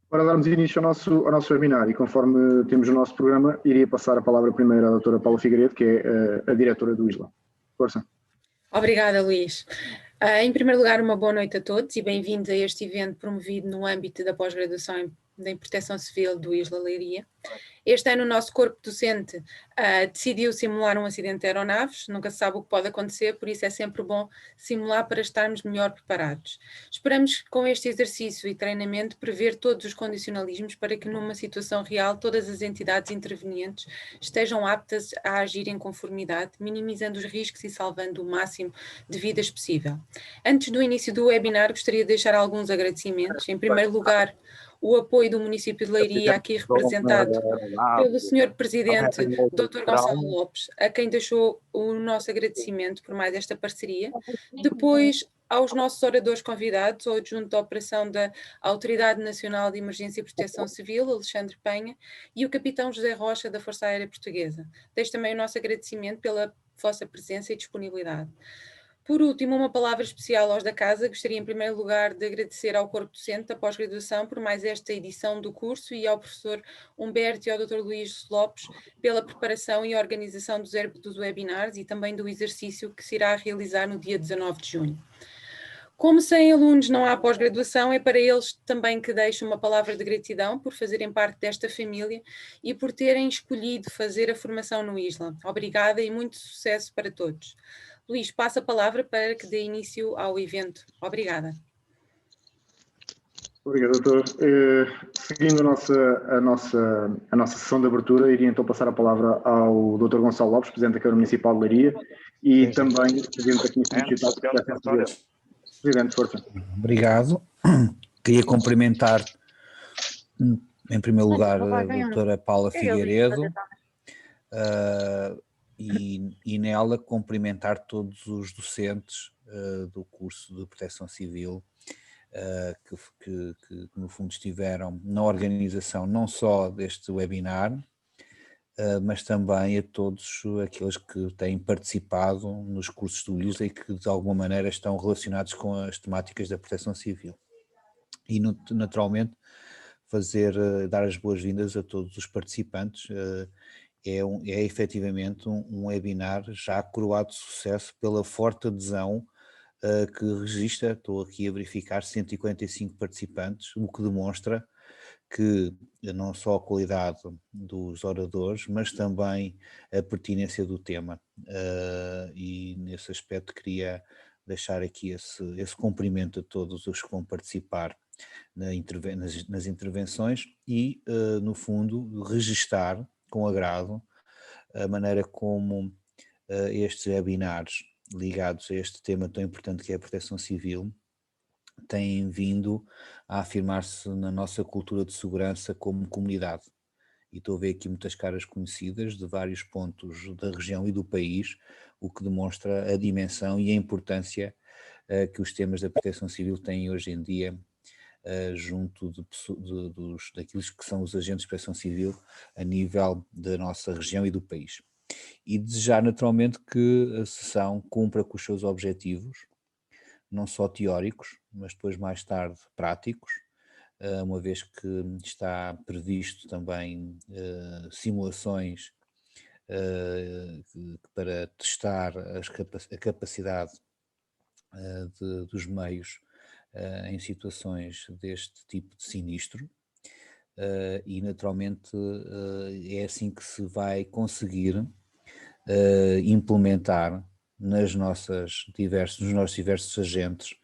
Para darmos início ao nosso webinar e conforme temos o nosso programa, iria passar a palavra primeiro à doutora Paula Figueiredo, que é a diretora do ISLA. Força. Obrigada, Luís. Em primeiro lugar, uma boa noite a todos e bem-vindos a este evento promovido no âmbito da pós-graduação em Proteção Civil do ISLA Leiria. Este ano o nosso corpo docente decidiu simular um acidente de aeronaves, nunca se sabe o que pode acontecer, por isso é sempre bom simular para estarmos melhor preparados. Esperamos com este exercício e treinamento prever todos os condicionalismos para que numa situação real todas as entidades intervenientes estejam aptas a agir em conformidade, minimizando os riscos e salvando o máximo de vidas possível. Antes do início do webinar, gostaria de deixar alguns agradecimentos. Em primeiro lugar, o apoio do município de Leiria, aqui representado pelo Sr. Presidente, Dr. Gonçalo Lopes, a quem deixou o nosso agradecimento por mais esta parceria. Depois, aos nossos oradores convidados, o adjunto da operação da Autoridade Nacional de Emergência e Proteção Civil, Alexandre Penha, e o capitão José Rocha, da Força Aérea Portuguesa. Deixo também o nosso agradecimento pela vossa presença e disponibilidade. Por último, uma palavra especial aos da casa. Gostaria em primeiro lugar de agradecer ao corpo docente da pós-graduação por mais esta edição do curso e ao professor Humberto e ao Dr. Luís Lopes pela preparação e organização dos webinars e também do exercício que se irá realizar no dia 19 de junho. Como sem alunos não há pós-graduação, é para eles também que deixo uma palavra de gratidão por fazerem parte desta família e por terem escolhido fazer a formação no ISLA. Obrigada e muito sucesso para todos. Luís, passo a palavra para que dê início ao evento. Obrigada. Obrigado, doutor. Seguindo a nossa sessão de abertura, iria então passar a palavra ao Dr. Gonçalo Lopes, Presidente da Câmara Municipal de Leiria, e também Presidente da Comissão Digital. Presidente, força. Obrigado. Queria cumprimentar, em primeiro lugar, a doutora Paula Figueiredo, e nela cumprimentar todos os docentes do curso de Proteção Civil que no fundo estiveram na organização não só deste webinar, mas também a todos aqueles que têm participado nos cursos do ISLA e que de alguma maneira estão relacionados com as temáticas da Proteção Civil. E naturalmente dar as boas-vindas a todos os participantes. É efetivamente um webinar já coroado de sucesso pela forte adesão que registra, estou aqui a verificar, 145 participantes, o que demonstra que não só a qualidade dos oradores, mas também a pertinência do tema. E nesse aspecto queria deixar aqui esse cumprimento a todos os que vão participar nas intervenções e, no fundo, registar com agrado a maneira como estes webinars ligados a este tema tão importante que é a proteção civil têm vindo a afirmar-se na nossa cultura de segurança como comunidade. E estou a ver aqui muitas caras conhecidas de vários pontos da região e do país, o que demonstra a dimensão e a importância que os temas da proteção civil têm hoje em dia junto daqueles que são os agentes de proteção civil a nível da nossa região e do país. E desejar naturalmente que a sessão cumpra com os seus objetivos, não só teóricos, mas depois mais tarde práticos, uma vez que está previsto também simulações para testar a capacidade dos meios em situações deste tipo de sinistro, e naturalmente é assim que se vai conseguir implementar nos nossos diversos agentes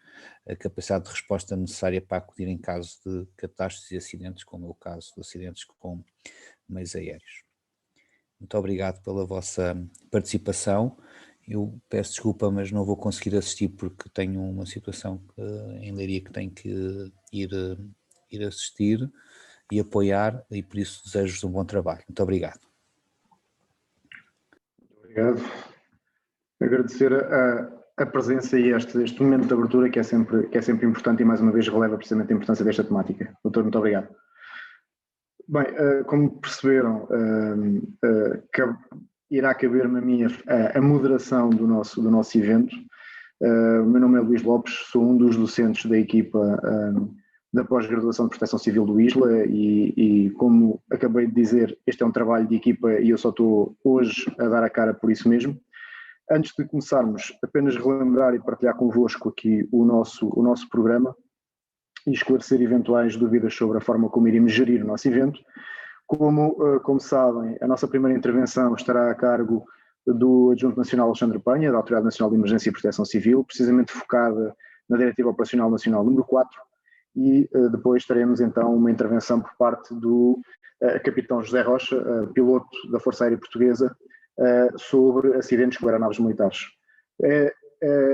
a capacidade de resposta necessária para acudir em caso de catástrofes e acidentes, como é o caso de acidentes com meios aéreos. Muito obrigado pela vossa participação. Eu peço desculpa, mas não vou conseguir assistir porque tenho uma situação em Leiria que tenho que ir assistir e apoiar, e por isso desejo-vos um bom trabalho. Muito obrigado. Obrigado. Agradecer a presença e este momento de abertura que é sempre importante e mais uma vez releva precisamente a importância desta temática. Doutor, muito obrigado. Bem, como perceberam, irá caber-me a mim a moderação do nosso evento. O meu nome é Luís Lopes, sou um dos docentes da equipa da pós-graduação de Proteção Civil do ISLA e, como acabei de dizer, este é um trabalho de equipa e eu só estou hoje a dar a cara por isso mesmo. Antes de começarmos, apenas relembrar e partilhar convosco aqui o nosso programa e esclarecer eventuais dúvidas sobre a forma como iremos gerir o nosso evento. Como sabem, a nossa primeira intervenção estará a cargo do Adjunto Nacional Alexandre Penha, da Autoridade Nacional de Emergência e Proteção Civil, precisamente focada na Diretiva Operacional Nacional número 4, e depois teremos então uma intervenção por parte do Capitão José Rocha, piloto da Força Aérea Portuguesa, sobre acidentes com aeronaves militares.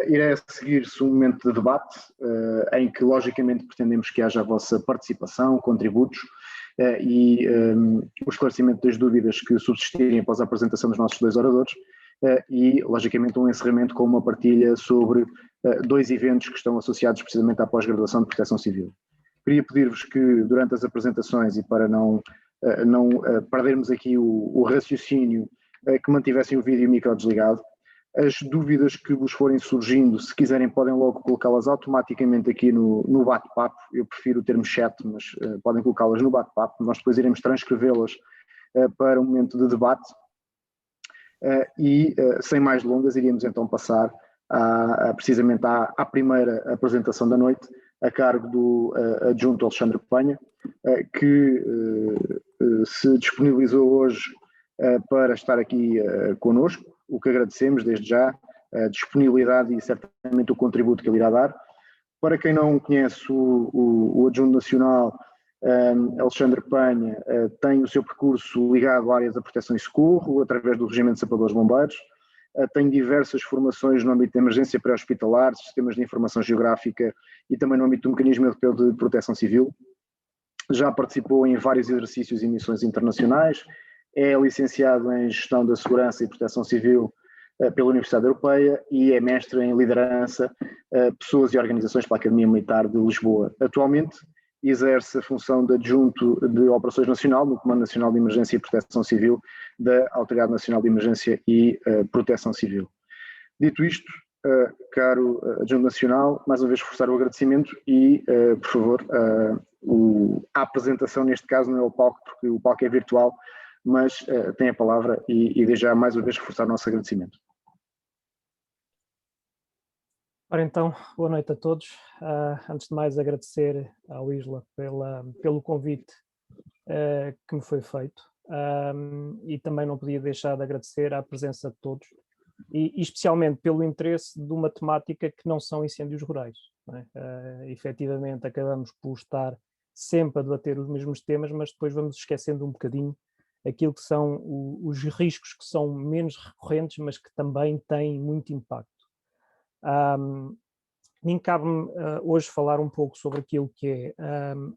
Irá seguir-se um momento de debate, em que logicamente pretendemos que haja a vossa participação, contributos e o esclarecimento das dúvidas que subsistirem após a apresentação dos nossos dois oradores e logicamente um encerramento com uma partilha sobre dois eventos que estão associados precisamente à pós-graduação de Proteção Civil. Queria pedir-vos que durante as apresentações e para não perdermos aqui o raciocínio, que mantivessem o vídeo e o micro desligado. As dúvidas que vos forem surgindo, se quiserem, podem logo colocá-las automaticamente aqui no bate-papo. Eu prefiro o termo chat, mas podem colocá-las no bate-papo. Nós depois iremos transcrevê-las para um momento de debate. Sem mais delongas, iríamos então passar precisamente à primeira apresentação da noite, a cargo do Adjunto Alexandre Penha, que se disponibilizou hoje para estar aqui connosco, o que agradecemos desde já, a disponibilidade e certamente o contributo que ele irá dar. Para quem não conhece o Adjunto Nacional, Alexandre Penha tem o seu percurso ligado a áreas da proteção e socorro, através do Regimento de Sapadores Bombeiros, tem diversas formações no âmbito de emergência pré-hospitalar, sistemas de informação geográfica e também no âmbito do Mecanismo Europeu de Proteção Civil. Já participou em vários exercícios e missões internacionais, é licenciado em Gestão da Segurança e Proteção Civil pela Universidade Europeia e é mestre em Liderança, Pessoas e Organizações pela Academia Militar de Lisboa. Atualmente exerce a função de Adjunto de Operações Nacional no Comando Nacional de Emergência e Proteção Civil da Autoridade Nacional de Emergência e Proteção Civil. Dito isto, caro Adjunto Nacional, mais uma vez reforçar o agradecimento e, por favor, a apresentação neste caso não é o palco, porque o palco é virtual, mas tem a palavra e desde já mais uma vez reforçar o nosso agradecimento. Ora então, boa noite a todos. Antes de mais agradecer ao ISLA pelo convite que me foi feito e também não podia deixar de agradecer a presença de todos e especialmente pelo interesse de uma temática que não são incêndios rurais. Não é? Efetivamente acabamos por estar sempre a debater os mesmos temas, mas depois vamos esquecendo um bocadinho aquilo que são os riscos que são menos recorrentes, mas que também têm muito impacto. Nem cabe-me hoje falar um pouco sobre aquilo que é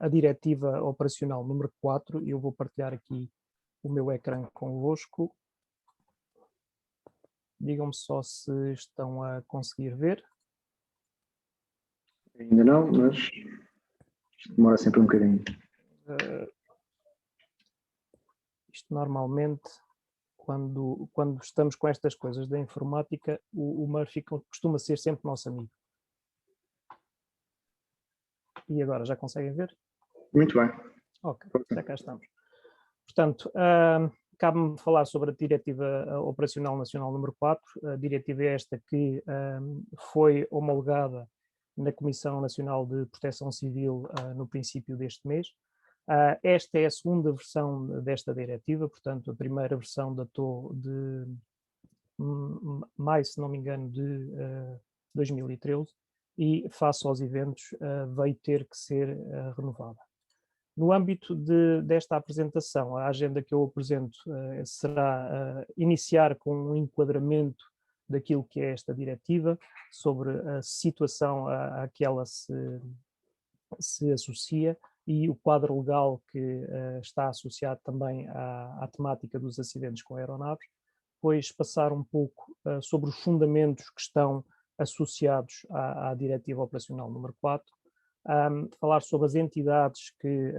a Diretiva Operacional número 4, e eu vou partilhar aqui o meu ecrã convosco. Digam-me só se estão a conseguir ver. Ainda não, mas isto demora sempre um bocadinho. Isto normalmente, quando estamos com estas coisas da informática, o Murphy costuma ser sempre nosso amigo. E agora, já conseguem ver? Muito bem. Ok, já cá estamos. Portanto, cabe-me falar sobre a Diretiva Operacional Nacional número 4, a diretiva esta que foi homologada na Comissão Nacional de Proteção Civil no princípio deste mês. Esta é a segunda versão desta diretiva, portanto a primeira versão datou de maio, se não me engano, de 2013 e face aos eventos veio ter que ser renovada. No âmbito desta apresentação, a agenda que eu apresento será iniciar com um enquadramento daquilo que é esta diretiva, sobre a situação a que ela se associa e o quadro legal que está associado também à temática dos acidentes com aeronaves, depois passar um pouco sobre os fundamentos que estão associados à Diretiva Operacional número 4, falar sobre as entidades que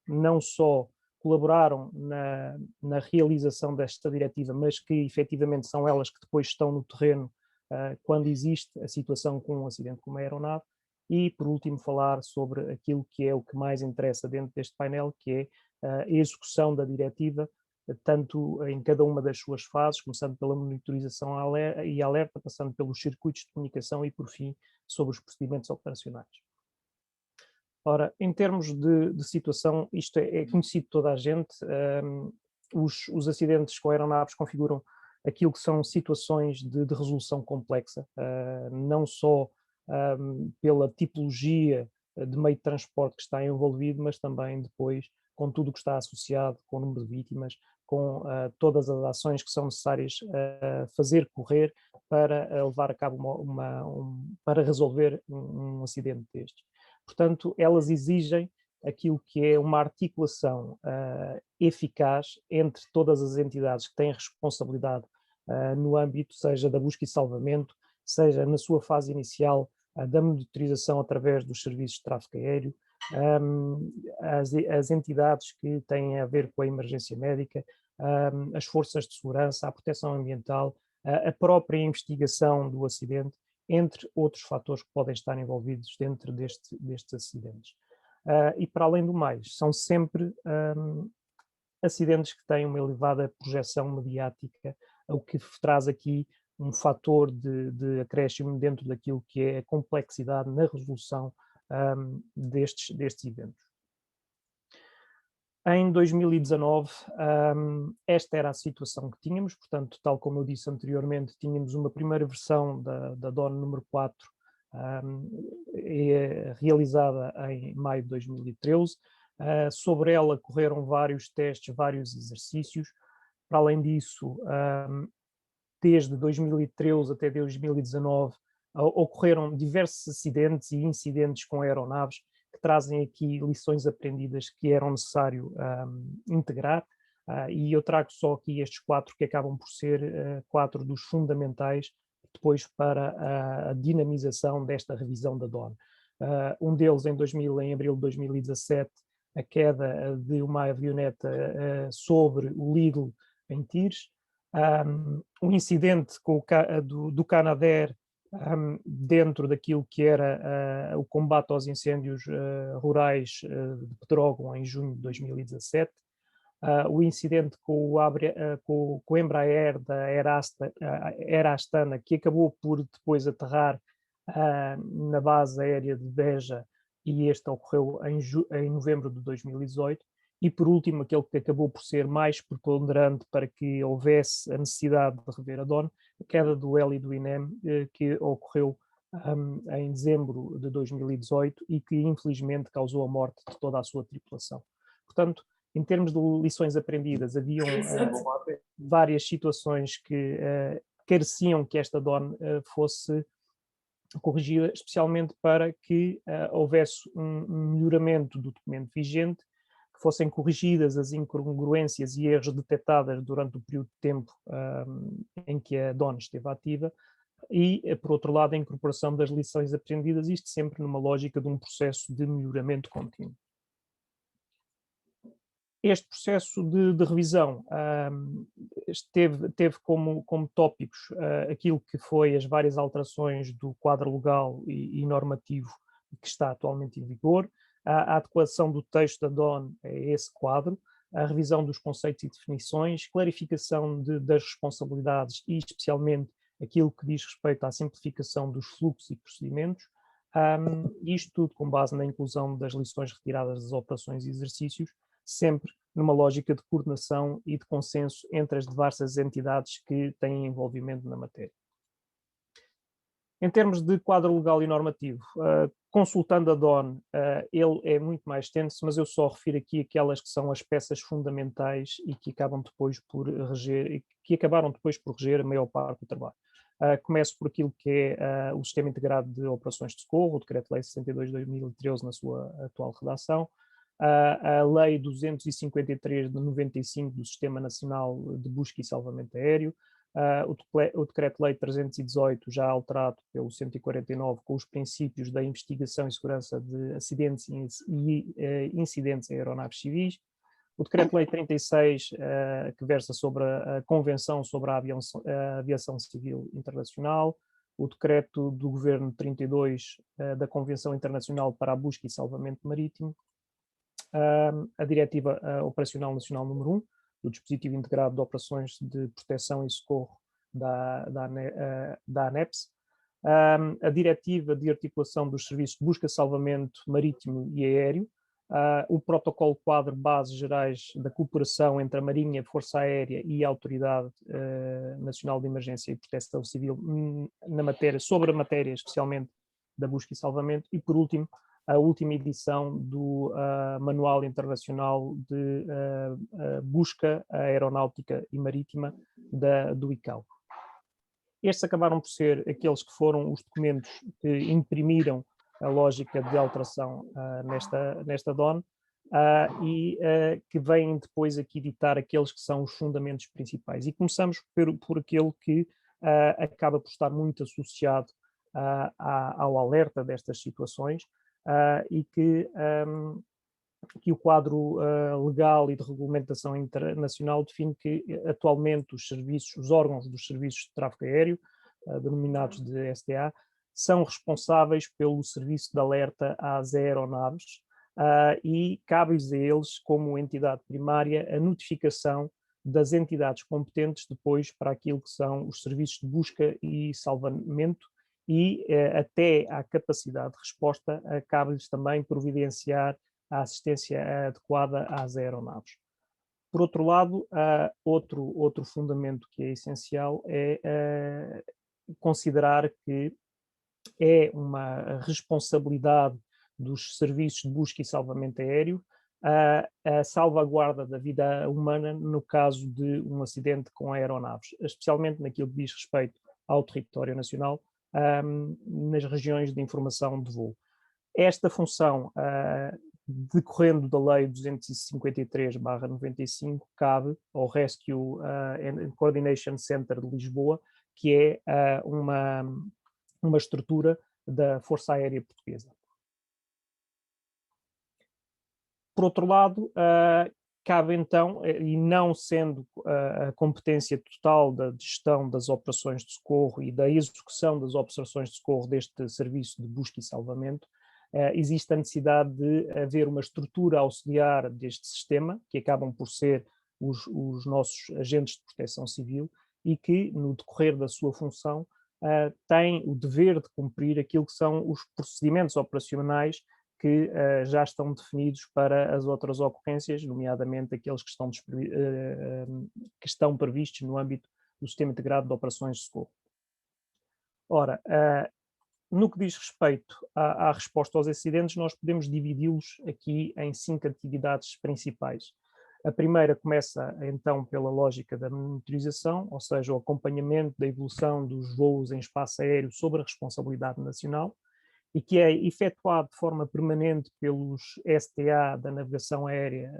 não só colaboraram na realização desta diretiva, mas que efetivamente são elas que depois estão no terreno quando existe a situação com um acidente com uma aeronave, e, por último, falar sobre aquilo que é o que mais interessa dentro deste painel, que é a execução da diretiva, tanto em cada uma das suas fases, começando pela monitorização e alerta, passando pelos circuitos de comunicação e, por fim, sobre os procedimentos operacionais. Ora, em termos de situação, isto é conhecido de toda a gente. Os acidentes com aeronaves configuram aquilo que são situações de resolução complexa, não só pela tipologia de meio de transporte que está envolvido, mas também depois com tudo o que está associado, com o número de vítimas, com todas as ações que são necessárias fazer correr para levar a cabo para resolver um acidente destes. Portanto, elas exigem aquilo que é uma articulação eficaz entre todas as entidades que têm responsabilidade no âmbito, seja da busca e salvamento, seja na sua fase inicial da monitorização através dos serviços de tráfego aéreo, as entidades que têm a ver com a emergência médica, as forças de segurança, a proteção ambiental, a própria investigação do acidente, entre outros fatores que podem estar envolvidos dentro destes acidentes. E para além do mais, são sempre acidentes que têm uma elevada projeção mediática, o que traz aqui um fator de acréscimo dentro daquilo que é a complexidade na resolução destes eventos. Em 2019, esta era a situação que tínhamos, portanto, tal como eu disse anteriormente, tínhamos uma primeira versão da DON número 4, realizada em maio de 2013. Sobre ela correram vários testes, vários exercícios. Para além disso, desde 2013 até 2019, ocorreram diversos acidentes e incidentes com aeronaves que trazem aqui lições aprendidas que eram necessário integrar, e eu trago só aqui estes 4 que acabam por ser 4 dos fundamentais depois para a dinamização desta revisão da DON. Um deles em abril de 2017, a queda de uma avioneta sobre o Lidl em Tires, um incidente do Canadair dentro daquilo que era o combate aos incêndios rurais de Pedrógão em junho de 2017, o incidente com o Embraer da Air Astana, que acabou por depois aterrar na base aérea de Beja, e este ocorreu em novembro de 2018, e por último, aquele que acabou por ser mais preponderante para que houvesse a necessidade de rever a DON, a queda do heli do INEM, que ocorreu em dezembro de 2018 e que infelizmente causou a morte de toda a sua tripulação. Portanto, em termos de lições aprendidas, haviam várias situações que careciam que esta DON fosse corrigida, especialmente para que houvesse um melhoramento do documento vigente, que fossem corrigidas as incongruências e erros detectados durante o período de tempo em que a DON esteve ativa, e, por outro lado, a incorporação das lições aprendidas, isto sempre numa lógica de um processo de melhoramento contínuo. Este processo de revisão teve como tópicos aquilo que foi as várias alterações do quadro legal e normativo que está atualmente em vigor, a adequação do texto da DON a esse quadro, a revisão dos conceitos e definições, clarificação das responsabilidades e, especialmente, aquilo que diz respeito à simplificação dos fluxos e procedimentos, isto tudo com base na inclusão das lições retiradas das operações e exercícios, sempre numa lógica de coordenação e de consenso entre as diversas entidades que têm envolvimento na matéria. Em termos de quadro legal e normativo, consultando a DON, ele é muito mais extenso, mas eu só refiro aqui aquelas que são as peças fundamentais e que acabam depois por reger, que acabaram depois por reger a maior parte do trabalho. Começo por aquilo que é o Sistema Integrado de Operações de Socorro, o Decreto-Lei 62 de 2013 na sua atual redação, a Lei 253 de 95 do Sistema Nacional de Busca e Salvamento Aéreo, o Decreto-Lei 318, já alterado pelo 149, com os princípios da investigação e segurança de acidentes e incidentes em aeronaves civis, o Decreto-Lei 36, que versa sobre a Convenção sobre a Aviação Civil Internacional, o decreto do Governo 32 da Convenção Internacional para a Busca e Salvamento Marítimo, a Diretiva Operacional Nacional número 1, do Dispositivo Integrado de Operações de Proteção e Socorro da ANEPS, a Diretiva de Articulação dos Serviços de Busca, Salvamento Marítimo e Aéreo, o Protocolo Quadro Bases Gerais da Cooperação entre a Marinha, Força Aérea e a Autoridade Nacional de Emergência e Proteção Civil sobre a matéria especialmente da busca e salvamento, e por último, a última edição do Manual Internacional de Busca Aeronáutica e Marítima do ICAO. Estes acabaram por ser aqueles que foram os documentos que imprimiram a lógica de alteração nesta DON e que vêm depois aqui ditar aqueles que são os fundamentos principais. E começamos por aquele que acaba por estar muito associado ao alerta destas situações e que o quadro legal e de regulamentação internacional define que atualmente os órgãos dos serviços de tráfego aéreo, denominados de STA, são responsáveis pelo serviço de alerta às aeronaves e cabe-lhes a eles, como entidade primária, a notificação das entidades competentes depois para aquilo que são os serviços de busca e salvamento e até à capacidade de resposta, cabe-lhes também providenciar a assistência adequada às aeronaves. Por outro lado, outro fundamento que é essencial é considerar que é uma responsabilidade dos serviços de busca e salvamento aéreo a salvaguarda da vida humana no caso de um acidente com aeronaves, especialmente naquilo que diz respeito ao território nacional, nas regiões de informação de voo. Esta função, decorrendo da Lei 253/95, cabe ao Rescue and Coordination Center de Lisboa, que é uma estrutura da Força Aérea Portuguesa. Por outro lado, cabe então, e não sendo a competência total da gestão das operações de socorro e da execução das operações de socorro deste serviço de busca e salvamento, existe a necessidade de haver uma estrutura auxiliar deste sistema, que acabam por ser os nossos agentes de proteção civil, e que, no decorrer da sua função, tem o dever de cumprir aquilo que são os procedimentos operacionais que já estão definidos para as outras ocorrências, nomeadamente aqueles que estão previstos no âmbito do Sistema Integrado de Operações de Socorro. Ora, no que diz respeito à resposta aos acidentes, nós podemos dividi-los aqui em 5 atividades principais. A primeira começa, então, pela lógica da monitorização, ou seja, o acompanhamento da evolução dos voos em espaço aéreo sob a responsabilidade nacional, e que é efetuado de forma permanente pelos STA da Navegação Aérea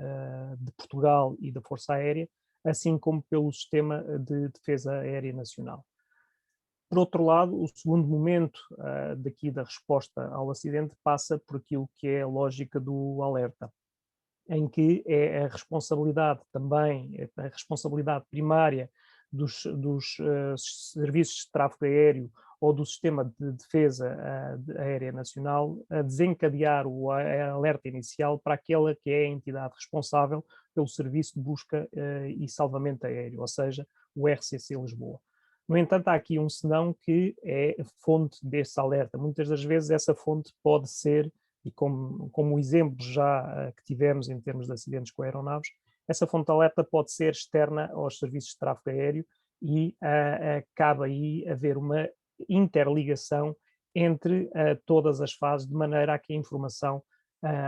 de Portugal e da Força Aérea, assim como pelo Sistema de Defesa Aérea Nacional. Por outro lado, o segundo momento daqui da resposta ao acidente passa por aquilo que é a lógica do alerta, em que é a responsabilidade também, a responsabilidade primária dos serviços de tráfego aéreo ou do Sistema de Defesa Aérea Nacional a desencadear o alerta inicial para aquela que é a entidade responsável pelo serviço de busca e salvamento aéreo, ou seja, o RCC Lisboa. No entanto, há aqui um senão que é a fonte desse alerta. Muitas das vezes essa fonte pode ser, e como o exemplo já que tivemos em termos de acidentes com aeronaves, essa fonte de alerta pode ser externa aos serviços de tráfego aéreo e cabe aí haver uma interligação entre todas as fases, de maneira a que a informação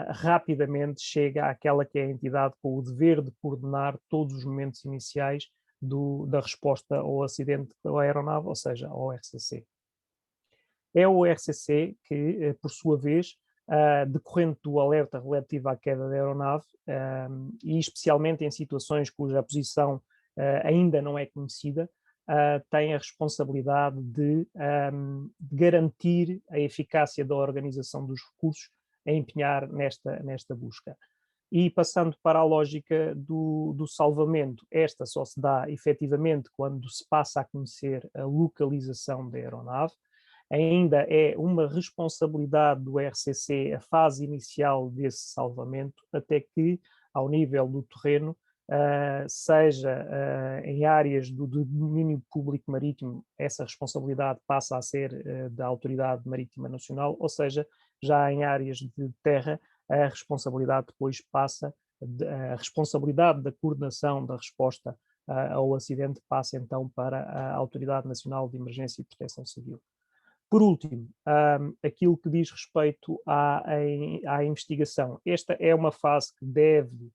rapidamente chega àquela que é a entidade com o dever de coordenar todos os momentos iniciais da resposta ao acidente da aeronave, ou seja, ao RCC. É o RCC que, por sua vez, decorrente do alerta relativo à queda da aeronave, e especialmente em situações cuja posição ainda não é conhecida, tem a responsabilidade de garantir a eficácia da organização dos recursos a empenhar nesta busca. E passando para a lógica do salvamento, esta só se dá efetivamente quando se passa a conhecer a localização da aeronave, ainda é uma responsabilidade do RCC a fase inicial desse salvamento, até que, ao nível do terreno, seja em áreas do domínio público marítimo, essa responsabilidade passa a ser da Autoridade Marítima Nacional, ou seja, já em áreas de terra, a responsabilidade depois passa, a responsabilidade da coordenação da resposta ao acidente passa então para a Autoridade Nacional de Emergência e Proteção Civil. Por último, aquilo que diz respeito à investigação. Esta é uma fase que deve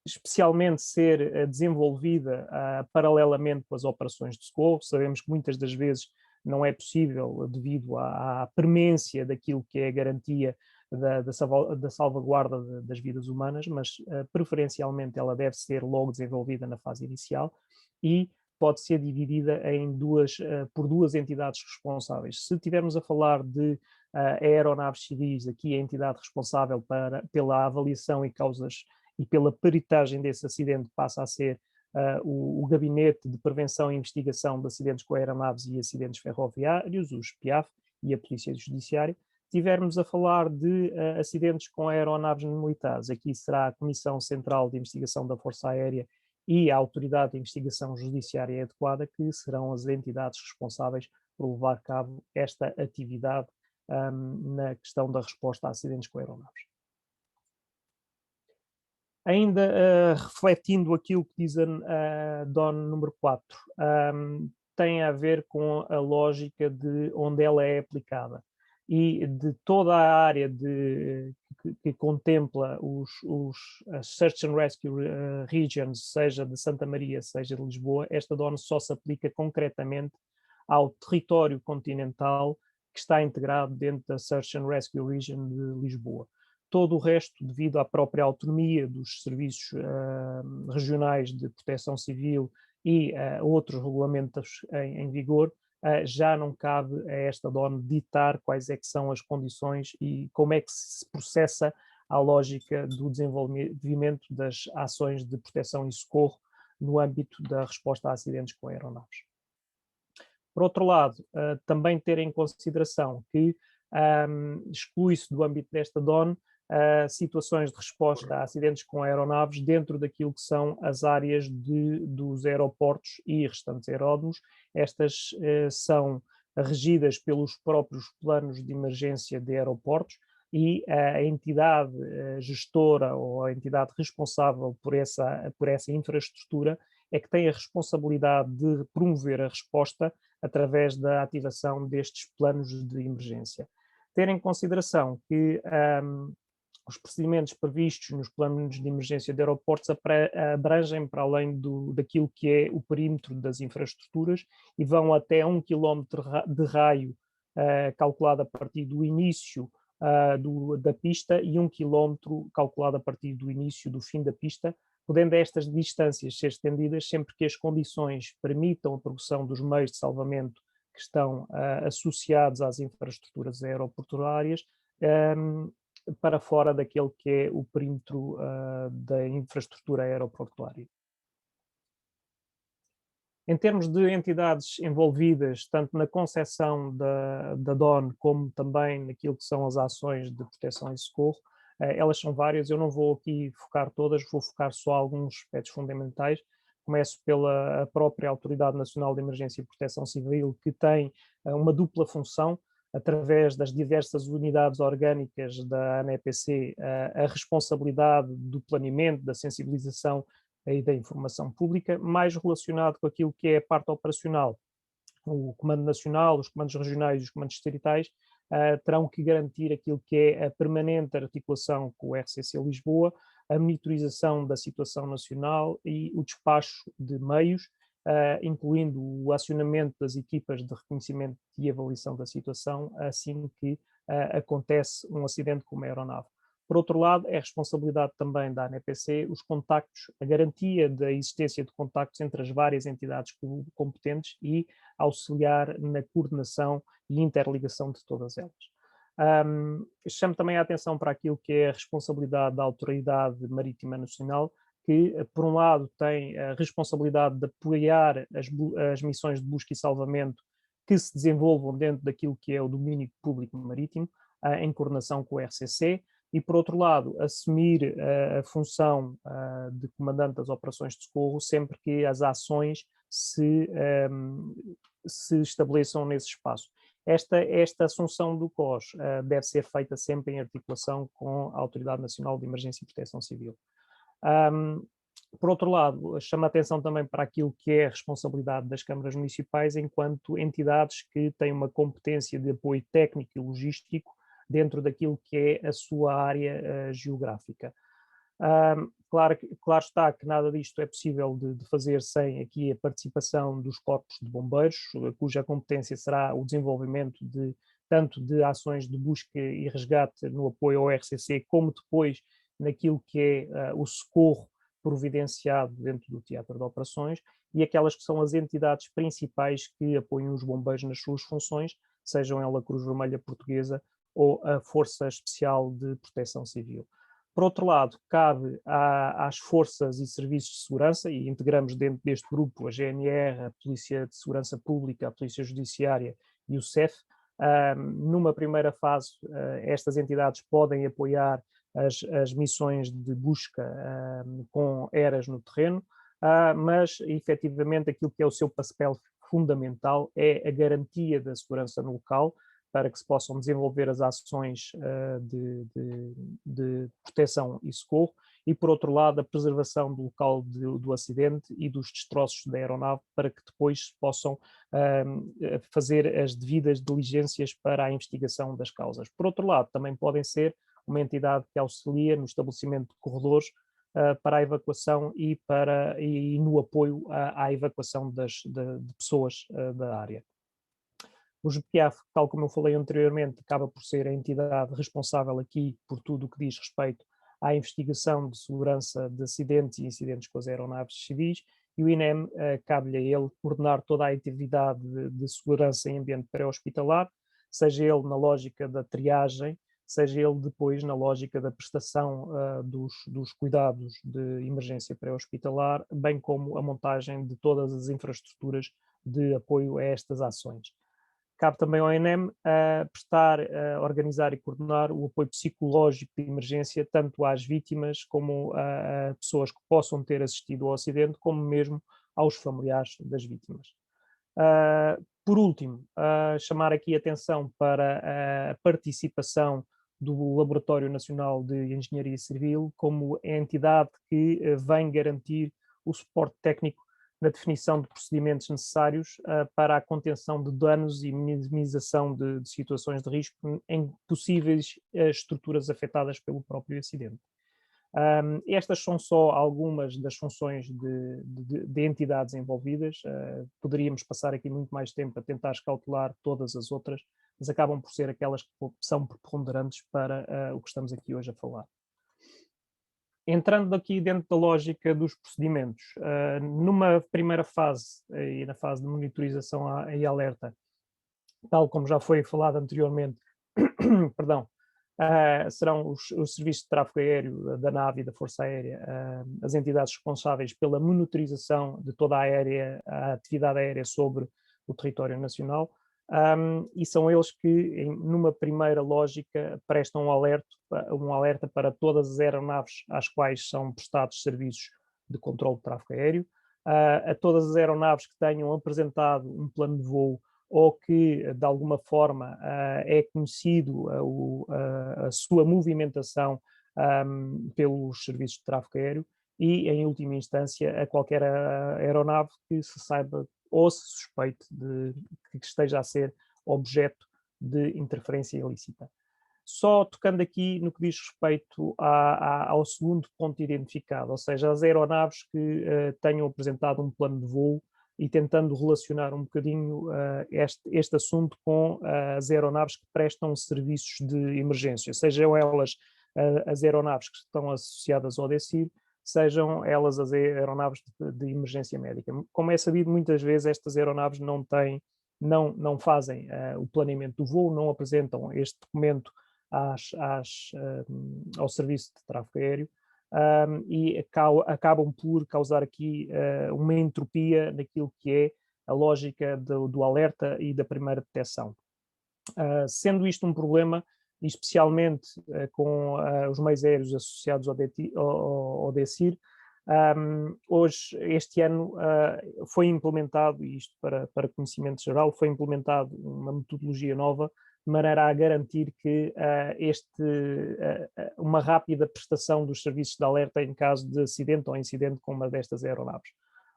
especialmente ser desenvolvida paralelamente com as operações de socorro. Sabemos que muitas das vezes não é possível devido à premência daquilo que é a garantia da salvaguarda das vidas humanas, mas preferencialmente ela deve ser logo desenvolvida na fase inicial e pode ser dividida por duas entidades responsáveis. Se estivermos a falar de aeronaves civis, aqui a entidade responsável pela avaliação e causas e pela peritagem desse acidente passa a ser o Gabinete de Prevenção e Investigação de Acidentes com Aeronaves e Acidentes Ferroviários, o SPIAF, e a Polícia Judiciária. Se estivermos a falar de acidentes com aeronaves militares, aqui será a Comissão Central de Investigação da Força Aérea e a Autoridade de Investigação Judiciária Adequada, que serão as entidades responsáveis por levar a cabo esta atividade na questão da resposta a acidentes com aeronaves. Ainda refletindo aquilo que diz a DON número 4, tem a ver com a lógica de onde ela é aplicada e de toda a área que contempla as Search and Rescue Regions, seja de Santa Maria, seja de Lisboa. Esta DON só se aplica concretamente ao território continental que está integrado dentro da Search and Rescue Region de Lisboa. Todo o resto, devido à própria autonomia dos serviços regionais de proteção civil e outros regulamentos em vigor, já não cabe a esta DON ditar quais é que são as condições e como é que se processa a lógica do desenvolvimento das ações de proteção e socorro no âmbito da resposta a acidentes com aeronaves. Por outro lado, também ter em consideração que exclui-se do âmbito desta DON situações de resposta a acidentes com aeronaves dentro daquilo que são as áreas dos aeroportos e restantes aeródromos. Estas são regidas pelos próprios planos de emergência de aeroportos e a entidade gestora ou a entidade responsável por essa infraestrutura é que tem a responsabilidade de promover a resposta através da ativação destes planos de emergência. Ter em consideração que os procedimentos previstos nos planos de emergência de aeroportos abrangem para além daquilo que é o perímetro das infraestruturas e vão até 1 km de raio calculado a partir do início da pista e 1 km calculado a partir do início do fim da pista, podendo estas distâncias ser estendidas sempre que as condições permitam a progressão dos meios de salvamento que estão associados às infraestruturas aeroportuárias para fora daquele que é o perímetro da infraestrutura aeroportuária. Em termos de entidades envolvidas, tanto na concepção da DON como também naquilo que são as ações de proteção e socorro, elas são várias, eu não vou aqui focar todas, vou focar só alguns aspectos fundamentais. Começo pela própria Autoridade Nacional de Emergência e Proteção Civil, que tem uma dupla função, através das diversas unidades orgânicas da ANEPC, a responsabilidade do planeamento, da sensibilização e da informação pública, mais relacionado com aquilo que é a parte operacional. O Comando Nacional, os comandos regionais e os comandos distritais terão que garantir aquilo que é a permanente articulação com o RCC Lisboa, a monitorização da situação nacional e o despacho de meios, incluindo o acionamento das equipas de reconhecimento e avaliação da situação assim que acontece um acidente com uma aeronave. Por outro lado, é responsabilidade também da ANEPC os contactos, a garantia da existência de contactos entre as várias entidades competentes e auxiliar na coordenação e interligação de todas elas. Chamo também a atenção para aquilo que é a responsabilidade da Autoridade Marítima Nacional, que, por um lado, tem a responsabilidade de apoiar as missões de busca e salvamento que se desenvolvam dentro daquilo que é o domínio público marítimo, em coordenação com o RCC, e, por outro lado, assumir a função de comandante das operações de socorro sempre que as ações se estabeleçam nesse espaço. Esta assunção do COS deve ser feita sempre em articulação com a Autoridade Nacional de Emergência e Proteção Civil. Por outro lado, chama a atenção também para aquilo que é a responsabilidade das câmaras municipais enquanto entidades que têm uma competência de apoio técnico e logístico dentro daquilo que é a sua área geográfica. Claro está que nada disto é possível de fazer sem aqui a participação dos corpos de bombeiros, cuja competência será o desenvolvimento tanto de ações de busca e resgate no apoio ao RCC, como depois naquilo que é o socorro providenciado dentro do teatro de operações, e aquelas que são as entidades principais que apoiam os bombeiros nas suas funções, sejam ela a Cruz Vermelha Portuguesa ou a Força Especial de Proteção Civil. Por outro lado, cabe às forças e serviços de segurança, e integramos dentro deste grupo a GNR, a Polícia de Segurança Pública, a Polícia Judiciária e o CEF. Numa primeira fase, estas entidades podem apoiar as missões de busca com eras no terreno, mas efetivamente aquilo que é o seu papel fundamental é a garantia da segurança no local, para que se possam desenvolver as ações de proteção e socorro, e, por outro lado, a preservação do local do acidente e dos destroços da aeronave, para que depois possam fazer as devidas diligências para a investigação das causas. Por outro lado, também podem ser uma entidade que auxilia no estabelecimento de corredores para a evacuação e no apoio à evacuação de pessoas da área. O GPAF, tal como eu falei anteriormente, acaba por ser a entidade responsável aqui por tudo o que diz respeito à investigação de segurança de acidentes e incidentes com as aeronaves civis, e o INEM cabe-lhe a ele coordenar toda a atividade de segurança em ambiente pré-hospitalar, seja ele na lógica da triagem, seja ele depois na lógica da prestação dos cuidados de emergência pré-hospitalar, bem como a montagem de todas as infraestruturas de apoio a estas ações. Cabe também ao INEM organizar e coordenar o apoio psicológico de emergência, tanto às vítimas como a pessoas que possam ter assistido ao acidente, como mesmo aos familiares das vítimas. Por último, chamar aqui a atenção para a participação do Laboratório Nacional de Engenharia Civil como entidade que vem garantir o suporte técnico na definição de procedimentos necessários para a contenção de danos e minimização de situações de risco em possíveis estruturas afetadas pelo próprio acidente. Estas são só algumas das funções de entidades envolvidas. Poderíamos passar aqui muito mais tempo a tentar escautelar todas as outras, mas acabam por ser aquelas que são preponderantes para o que estamos aqui hoje a falar. Entrando aqui dentro da lógica dos procedimentos, numa primeira fase, e na fase de monitorização e alerta, tal como já foi falado anteriormente, perdão, serão os serviços de tráfego aéreo da nave e da Força Aérea, as entidades responsáveis pela monitorização de toda a atividade aérea sobre o território nacional, e são eles que, numa primeira lógica, prestam um alerta para todas as aeronaves às quais são prestados serviços de controle de tráfego aéreo, a todas as aeronaves que tenham apresentado um plano de voo ou que, de alguma forma, é conhecido a sua movimentação pelos serviços de tráfego aéreo, e, em última instância, a qualquer aeronave que se saiba ou se suspeite que esteja a ser objeto de interferência ilícita. Só tocando aqui no que diz respeito ao segundo ponto identificado, ou seja, as aeronaves que tenham apresentado um plano de voo, e tentando relacionar um bocadinho este assunto com as aeronaves que prestam serviços de emergência, sejam elas as aeronaves que estão associadas ao DECIR, sejam elas as aeronaves de emergência médica. Como é sabido, muitas vezes estas aeronaves não fazem o planeamento do voo, não apresentam este documento ao serviço de tráfego aéreo, e acabam por causar aqui uma entropia naquilo que é a lógica do alerta e da primeira detecção. Sendo isto um problema, especialmente com os meios aéreos associados ao DECIR, hoje, este ano, foi implementado, e isto para conhecimento geral, foi implementado uma metodologia nova, de maneira a garantir que uma rápida prestação dos serviços de alerta em caso de acidente ou incidente com uma destas aeronaves.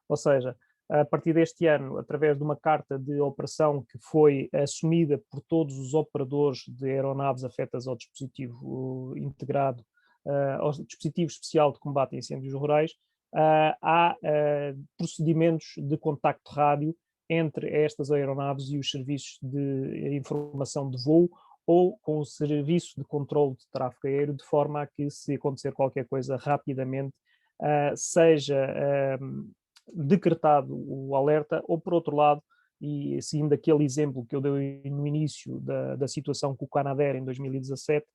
Ou seja, a partir deste ano, através de uma carta de operação que foi assumida por todos os operadores de aeronaves afetas ao dispositivo integrado, ao dispositivo especial de combate a incêndios rurais, há procedimentos de contacto rádio entre estas aeronaves e os serviços de informação de voo ou com o serviço de controle de tráfego aéreo, de forma a que, se acontecer qualquer coisa rapidamente, seja decretado o alerta, ou por outro lado, e seguindo aquele exemplo que eu dei no início da situação com o Canadair em 2017,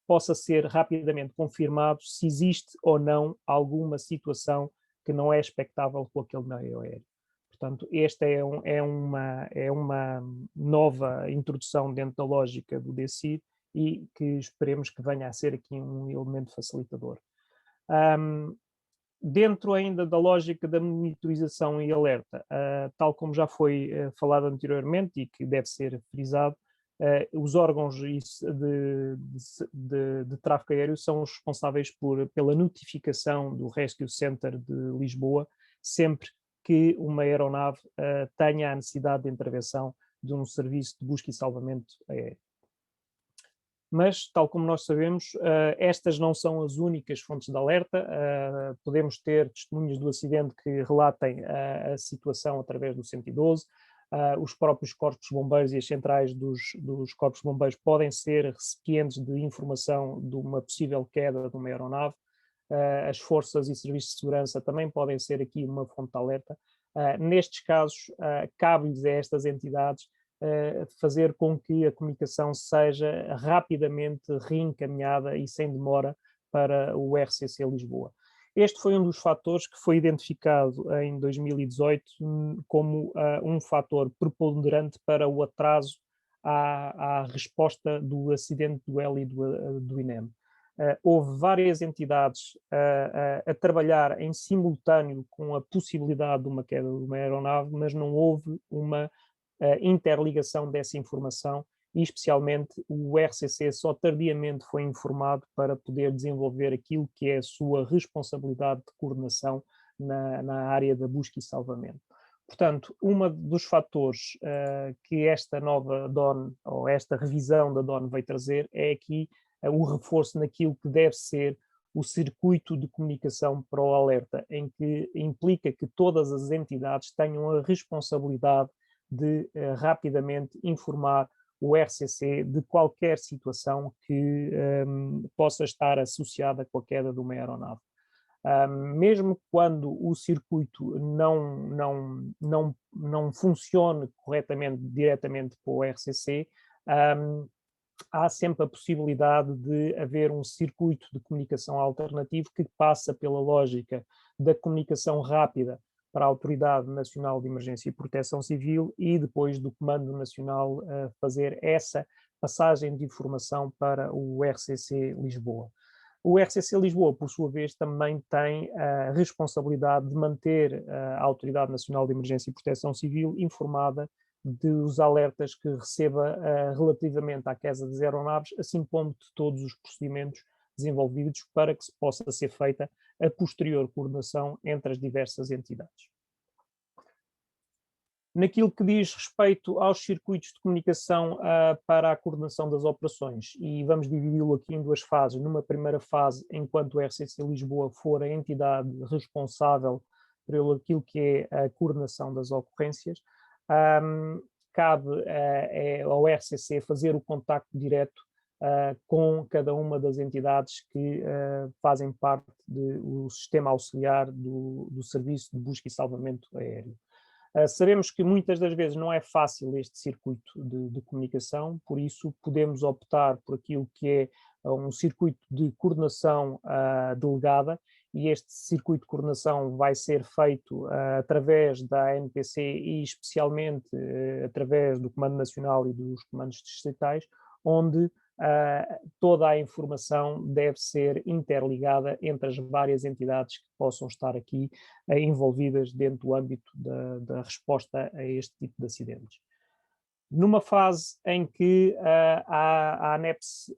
possa ser rapidamente confirmado se existe ou não alguma situação que não é expectável com aquele meio aéreo. Portanto, esta é uma nova introdução dentro da lógica do DECIR e que esperemos que venha a ser aqui um elemento facilitador. Dentro ainda da lógica da monitorização e alerta, tal como já foi falado anteriormente e que deve ser frisado, os órgãos de tráfego aéreo são os responsáveis pela notificação do Rescue Center de Lisboa, sempre que uma aeronave tenha a necessidade de intervenção de um serviço de busca e salvamento aéreo. Mas, tal como nós sabemos, estas não são as únicas fontes de alerta. Podemos ter testemunhas do acidente que relatem a situação através do 112. Os próprios corpos bombeiros e as centrais dos corpos bombeiros podem ser recipientes de informação de uma possível queda de uma aeronave. As forças e serviços de segurança também podem ser aqui uma fonte de alerta. Nestes casos, cabe-lhes a estas entidades fazer com que a comunicação seja rapidamente reencaminhada e sem demora para o RCC Lisboa. Este foi um dos fatores que foi identificado em 2018 como um fator preponderante para o atraso à resposta do acidente do Heli do INEM. Houve várias entidades a trabalhar em simultâneo com a possibilidade de uma queda de uma aeronave, mas não houve uma interligação dessa informação e, especialmente, o RCC só tardiamente foi informado para poder desenvolver aquilo que é a sua responsabilidade de coordenação na área da busca e salvamento. Portanto, um dos fatores que esta nova DON, ou esta revisão da DON veio trazer, é aqui o reforço naquilo que deve ser o circuito de comunicação para o alerta, em que implica que todas as entidades tenham a responsabilidade de rapidamente informar o RCC de qualquer situação que possa estar associada com a queda de uma aeronave. Mesmo quando o circuito não funcione corretamente, diretamente para o RCC, há sempre a possibilidade de haver um circuito de comunicação alternativo que passa pela lógica da comunicação rápida para a Autoridade Nacional de Emergência e Proteção Civil e depois do Comando Nacional fazer essa passagem de informação para o RCC Lisboa. O RCC Lisboa, por sua vez, também tem a responsabilidade de manter a Autoridade Nacional de Emergência e Proteção Civil informada dos alertas que receba relativamente à queda das aeronaves, assim como de todos os procedimentos desenvolvidos para que se possa ser feita a posterior coordenação entre as diversas entidades. Naquilo que diz respeito aos circuitos de comunicação para a coordenação das operações, e vamos dividi-lo aqui em duas fases. Numa primeira fase, enquanto o RCC Lisboa for a entidade responsável por aquilo que é a coordenação das ocorrências, cabe ao RCC fazer o contacto direto com cada uma das entidades que fazem parte do sistema auxiliar do Serviço de Busca e Salvamento Aéreo. Sabemos que muitas das vezes não é fácil este circuito de comunicação, por isso podemos optar por aquilo que é um circuito de coordenação delegada, e este circuito de coordenação vai ser feito através da ANPC e especialmente através do Comando Nacional e dos comandos distritais, onde toda a informação deve ser interligada entre as várias entidades que possam estar aqui envolvidas dentro do âmbito da resposta a este tipo de acidentes. Numa fase em que a ANEPS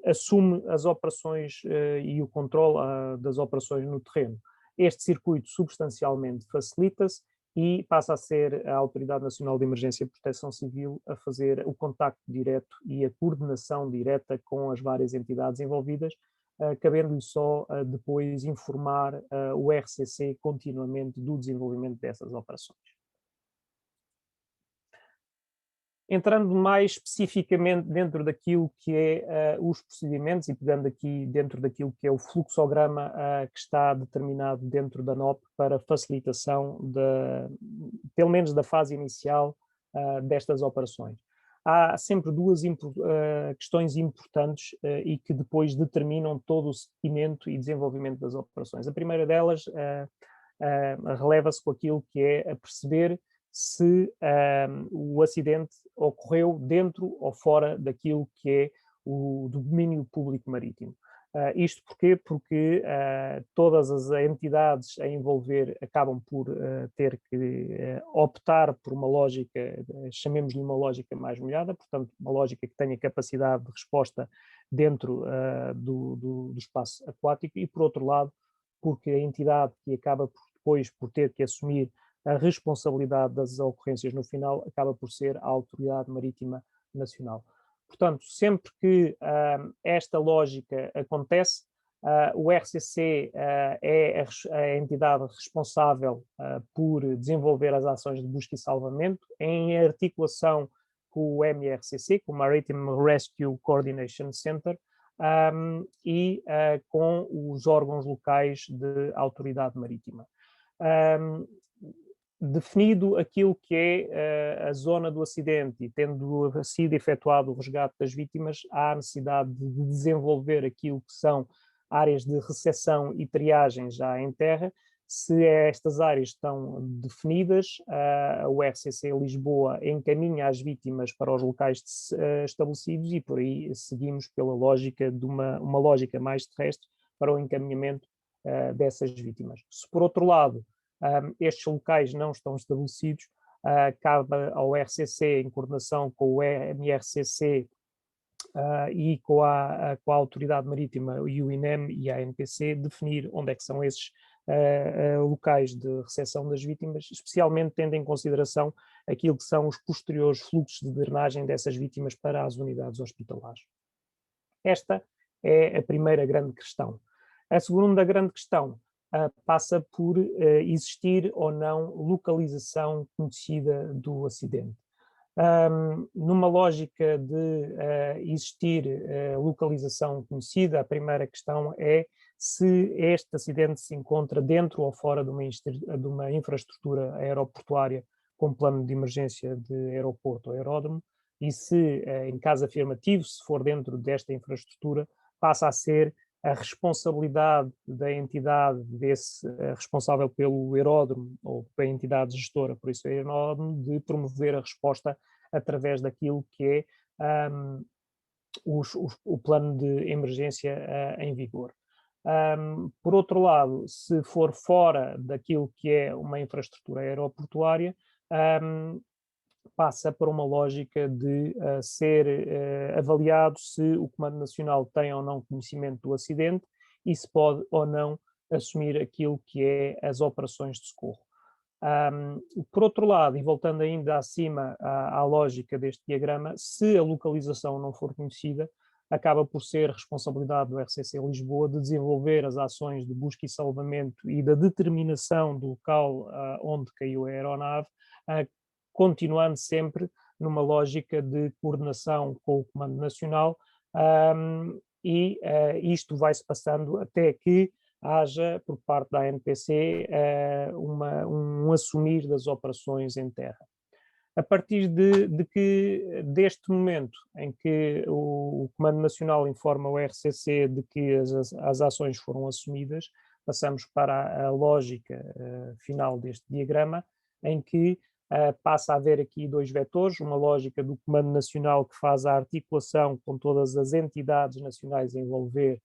assume as operações e o controle das operações no terreno, este circuito substancialmente facilita-se e passa a ser a Autoridade Nacional de Emergência e Proteção Civil a fazer o contacto direto e a coordenação direta com as várias entidades envolvidas, cabendo-lhe só depois informar o RCC continuamente do desenvolvimento dessas operações. Entrando mais especificamente dentro daquilo que é os procedimentos e pegando aqui dentro daquilo que é o fluxograma que está determinado dentro da NOP para facilitação, pelo menos da fase inicial destas operações. Há sempre duas questões importantes e que depois determinam todo o seguimento e desenvolvimento das operações. A primeira delas releva-se com aquilo que é a perceber se o acidente ocorreu dentro ou fora daquilo que é o domínio público marítimo. Isto porquê? Porque todas as entidades a envolver acabam por ter que optar por uma lógica, chamemos-lhe uma lógica mais molhada, portanto uma lógica que tenha capacidade de resposta dentro do espaço aquático e, por outro lado, porque a entidade que acaba depois por ter que assumir a responsabilidade das ocorrências no final acaba por ser a Autoridade Marítima Nacional. Portanto, sempre que esta lógica acontece, o RCC é a entidade responsável por desenvolver as ações de busca e salvamento, em articulação com o MRCC, com o Maritime Rescue Coordination Center, e com os órgãos locais de autoridade marítima. Definido aquilo que é a zona do acidente e tendo sido efetuado o resgate das vítimas, há a necessidade de desenvolver aquilo que são áreas de recepção e triagem já em terra. Se estas áreas estão definidas, o RCC Lisboa encaminha as vítimas para os locais estabelecidos e por aí seguimos pela lógica de uma lógica mais terrestre para o encaminhamento dessas vítimas. Se por outro lado estes locais não estão estabelecidos, cabe ao RCC, em coordenação com o MRCC e com a Autoridade Marítima, o INEM e a ANPC, definir onde é que são esses locais de recepção das vítimas, especialmente tendo em consideração aquilo que são os posteriores fluxos de drenagem dessas vítimas para as unidades hospitalares. Esta é a primeira grande questão. A segunda grande questão passa por existir ou não localização conhecida do acidente. Numa lógica de existir localização conhecida, a primeira questão é se este acidente se encontra dentro ou fora de uma infraestrutura aeroportuária com plano de emergência de aeroporto ou aeródromo, e se, em caso afirmativo, se for dentro desta infraestrutura, passa a ser a responsabilidade da entidade responsável pelo aeródromo ou da entidade gestora, por isso é aeródromo, de promover a resposta através daquilo que é o plano de emergência em vigor. Por outro lado, se for fora daquilo que é uma infraestrutura aeroportuária, passa por uma lógica de ser avaliado se o Comando Nacional tem ou não conhecimento do acidente e se pode ou não assumir aquilo que é as operações de socorro. Por outro lado, e voltando ainda acima à lógica deste diagrama, se a localização não for conhecida, acaba por ser responsabilidade do RCC Lisboa de desenvolver as ações de busca e salvamento e da determinação do local onde caiu a aeronave, continuando sempre numa lógica de coordenação com o Comando Nacional, e isto vai-se passando até que haja, por parte da ANPC, um assumir das operações em terra. A partir deste momento em que o Comando Nacional informa o RCC de que as ações foram assumidas, passamos para a lógica final deste diagrama, em que passa a haver aqui dois vetores, uma lógica do Comando Nacional que faz a articulação com todas as entidades nacionais a envolver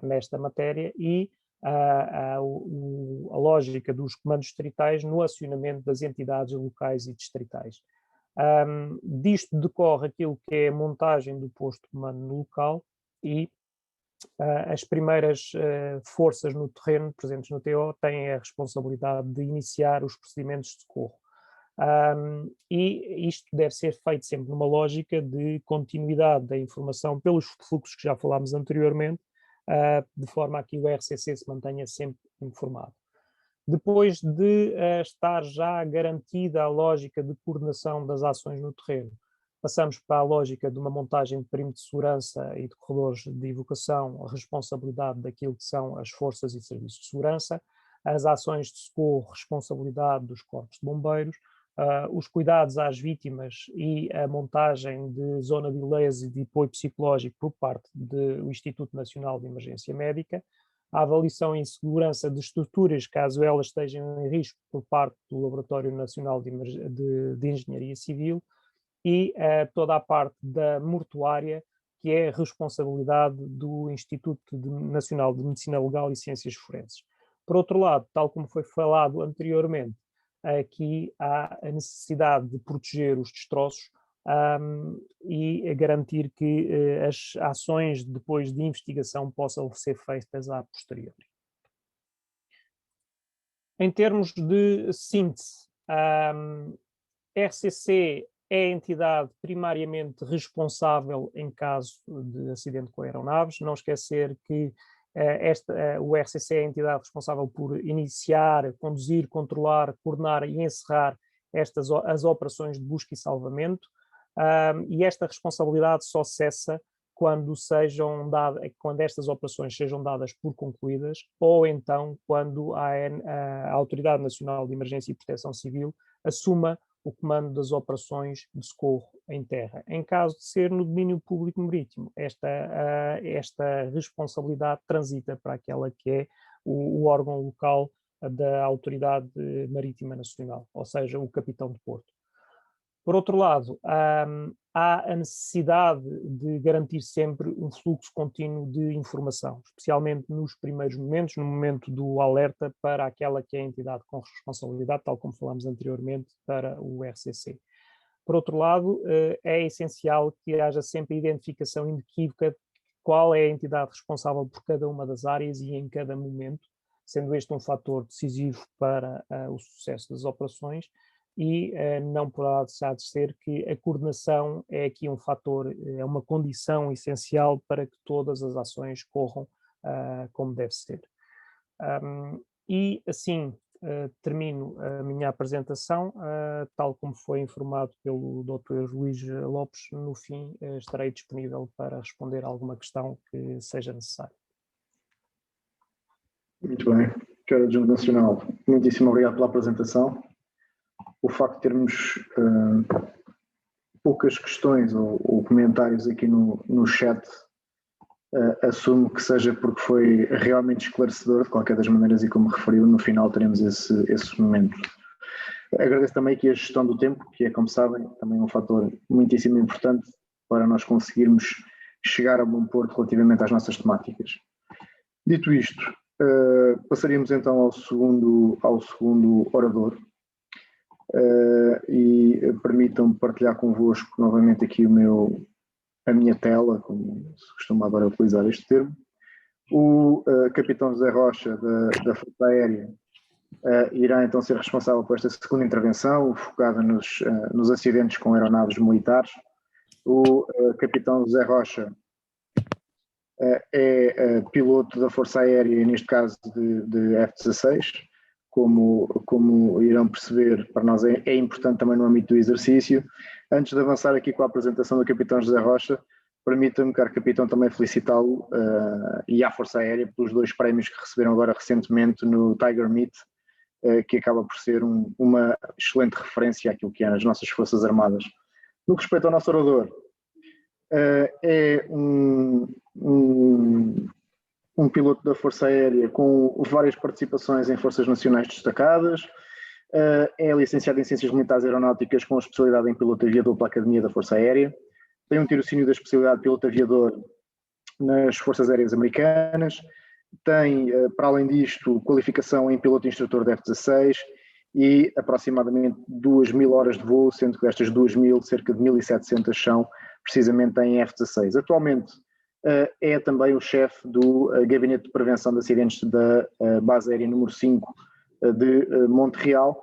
nesta matéria e a lógica dos comandos distritais no acionamento das entidades locais e distritais. Disto decorre aquilo que é a montagem do posto de comando no local e as primeiras forças no terreno presentes no TO têm a responsabilidade de iniciar os procedimentos de socorro. E isto deve ser feito sempre numa lógica de continuidade da informação pelos fluxos que já falámos anteriormente, de forma a que o RCC se mantenha sempre informado. Depois de estar já garantida a lógica de coordenação das ações no terreno, passamos para a lógica de uma montagem de perímetro de segurança e de corredores de evacuação, a responsabilidade daquilo que são as forças e serviços de segurança, as ações de socorro, responsabilidade dos corpos de bombeiros, os cuidados às vítimas e a montagem de zona de beleza e de apoio psicológico por parte do Instituto Nacional de Emergência Médica, a avaliação em segurança de estruturas, caso elas estejam em risco, por parte do Laboratório Nacional de Engenharia Civil, e toda a parte da mortuária, que é a responsabilidade do Instituto Nacional de Medicina Legal e Ciências Forenses. Por outro lado, tal como foi falado anteriormente, aqui há a necessidade de proteger os destroços e garantir que as ações depois de investigação possam ser feitas a posteriori. Em termos de síntese, a RCC é a entidade primariamente responsável em caso de acidente com aeronaves. Não esquecer que o RCC é a entidade responsável por iniciar, conduzir, controlar, coordenar e encerrar as operações de busca e salvamento, e esta responsabilidade só cessa quando estas operações sejam dadas por concluídas ou então quando a Autoridade Nacional de Emergência e Proteção Civil assuma o comando das operações de socorro em terra. Em caso de ser no domínio público marítimo, esta responsabilidade transita para aquela que é o órgão local da Autoridade Marítima Nacional, ou seja, o capitão de porto. Por outro lado, há a necessidade de garantir sempre um fluxo contínuo de informação, especialmente nos primeiros momentos, no momento do alerta para aquela que é a entidade com responsabilidade, tal como falámos anteriormente, para o RCC. Por outro lado, é essencial que haja sempre a identificação inequívoca de qual é a entidade responsável por cada uma das áreas e em cada momento, sendo este um fator decisivo para o sucesso das operações. E não poderá deixar de ser que a coordenação é aqui um fator, é uma condição essencial para que todas as ações corram como deve ser. E assim termino a minha apresentação, tal como foi informado pelo Dr. Luís Lopes. No fim estarei disponível para responder a alguma questão que seja necessária. Muito bem. Sr. Adjunto Nacional, muitíssimo obrigado pela apresentação. O facto de termos poucas questões ou comentários aqui no chat, assumo que seja porque foi realmente esclarecedor, de qualquer das maneiras, e como referiu, no final teremos esse momento. Agradeço também aqui a gestão do tempo, que é, como sabem, também um fator muitíssimo importante para nós conseguirmos chegar a bom porto relativamente às nossas temáticas. Dito isto, passaríamos então ao segundo orador. E permitam-me partilhar convosco novamente aqui a minha tela, como se costuma agora utilizar este termo. O capitão José Rocha, da Força Aérea, irá então ser responsável por esta segunda intervenção, focada nos acidentes com aeronaves militares. O capitão José Rocha é piloto da Força Aérea, neste caso de F-16. Como irão perceber, para nós é importante também no âmbito do exercício. Antes de avançar aqui com a apresentação do capitão José Rocha, permita-me, caro capitão, também felicitá-lo e à Força Aérea pelos 2 prémios que receberam agora recentemente no Tiger Meet, que acaba por ser uma excelente referência àquilo que é as nossas Forças Armadas. No que respeita ao nosso orador, é um piloto da Força Aérea com várias participações em forças nacionais destacadas, é licenciado em Ciências Militares Aeronáuticas com especialidade em piloto aviador pela Academia da Força Aérea, tem um tirocínio da especialidade de piloto aviador nas Forças Aéreas Americanas, tem, para além disto, qualificação em piloto instrutor de F-16 e aproximadamente 2.000 horas de voo, sendo que destas 2.000, cerca de 1.700 são precisamente em F-16. Atualmente é também o chefe do Gabinete de Prevenção de Acidentes da Base Aérea número 5 de Montreal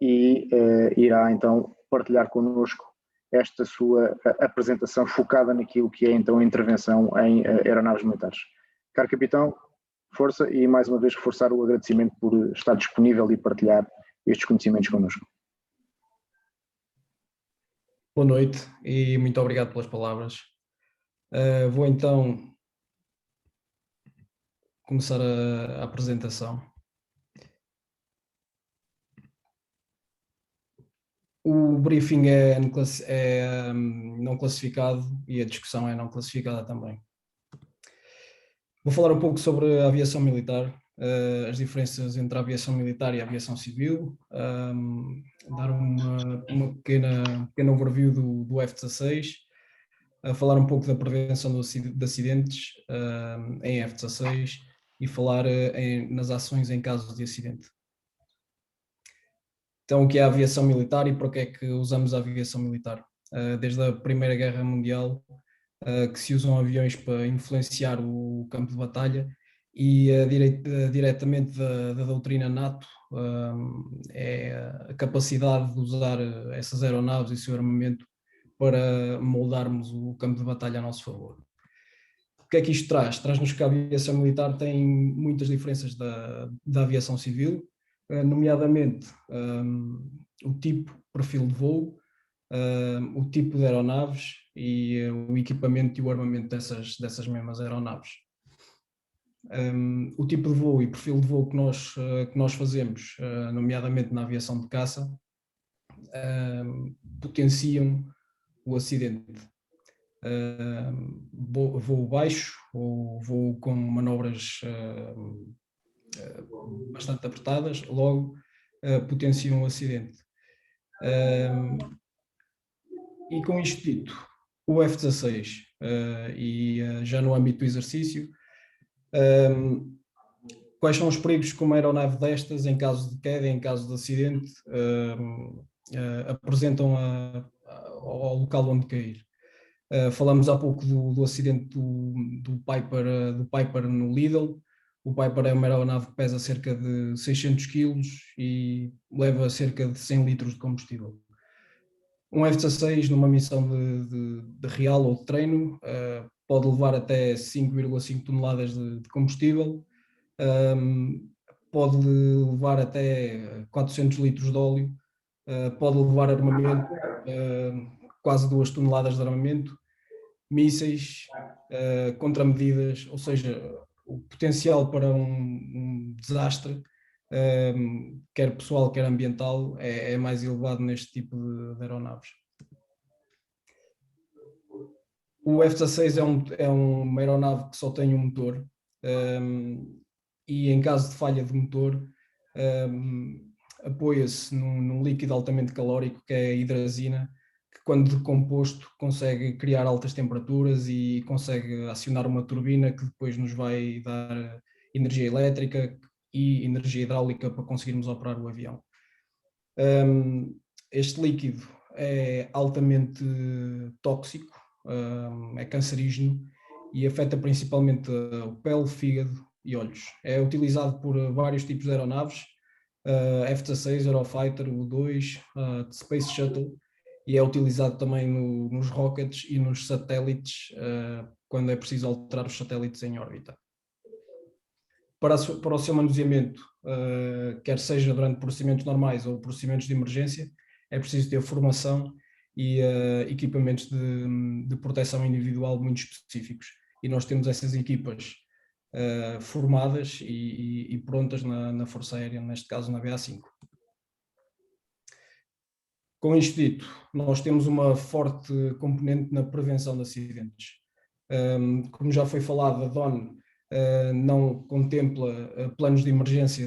e irá então partilhar connosco esta sua apresentação focada naquilo que é então a intervenção em aeronaves militares. Caro capitão, força e mais uma vez reforçar o agradecimento por estar disponível e partilhar estes conhecimentos connosco. Boa noite e muito obrigado pelas palavras. Vou então começar a apresentação. O briefing é não classificado e a discussão é não classificada também. Vou falar um pouco sobre a aviação militar, as diferenças entre a aviação militar e a aviação civil, dar uma pequena overview do F-16, falar um pouco da prevenção de acidentes em F-16 e falar nas ações em caso de acidente. Então, o que é a aviação militar e para que é que usamos a aviação militar? Desde a Primeira Guerra Mundial, que se usam aviões para influenciar o campo de batalha e diretamente da doutrina NATO é a capacidade de usar essas aeronaves e o seu armamento para moldarmos o campo de batalha a nosso favor. O que é que isto traz? Traz-nos que a aviação militar tem muitas diferenças da aviação civil, nomeadamente o tipo, perfil de voo, o tipo de aeronaves e o equipamento e o armamento dessas mesmas aeronaves. O tipo de voo e perfil de voo que nós fazemos, nomeadamente na aviação de caça, potenciam o acidente. Voo baixo ou voo com manobras bastante apertadas, logo potenciam o acidente. E com isto dito, o F-16 e já no âmbito do exercício, quais são os perigos que uma aeronave destas, em caso de queda, em caso de acidente, apresentam ao local onde cair? Falamos há pouco do acidente do Piper no Lidl. O Piper é uma aeronave que pesa cerca de 600 kg e leva cerca de 100 litros de combustível. Um F-16 numa missão de real ou de treino pode levar até 5,5 toneladas de combustível, pode levar até 400 litros de óleo, pode levar armamento, quase 2 toneladas de armamento, mísseis, contramedidas, ou seja, o potencial para um desastre, quer pessoal, quer ambiental, é mais elevado neste tipo de aeronaves. O F-16 é uma aeronave que só tem um motor e em caso de falha de motor apoia-se num líquido altamente calórico que é a hidrazina, que quando decomposto consegue criar altas temperaturas e consegue acionar uma turbina que depois nos vai dar energia elétrica e energia hidráulica para conseguirmos operar o avião. Este líquido é altamente tóxico, é cancerígeno e afeta principalmente o pele, fígado e olhos. É utilizado por vários tipos de aeronaves, F-16, Eurofighter, U-2, Space Shuttle, e é utilizado também nos rockets e nos satélites, quando é preciso alterar os satélites em órbita. Para o seu manuseamento, quer seja durante procedimentos normais ou procedimentos de emergência, é preciso ter formação e equipamentos de proteção individual muito específicos. E nós temos essas equipas formadas e prontas na Força Aérea, neste caso na BA5. Com isto dito, nós temos uma forte componente na prevenção de acidentes. Como já foi falado, a DON não contempla planos de emergência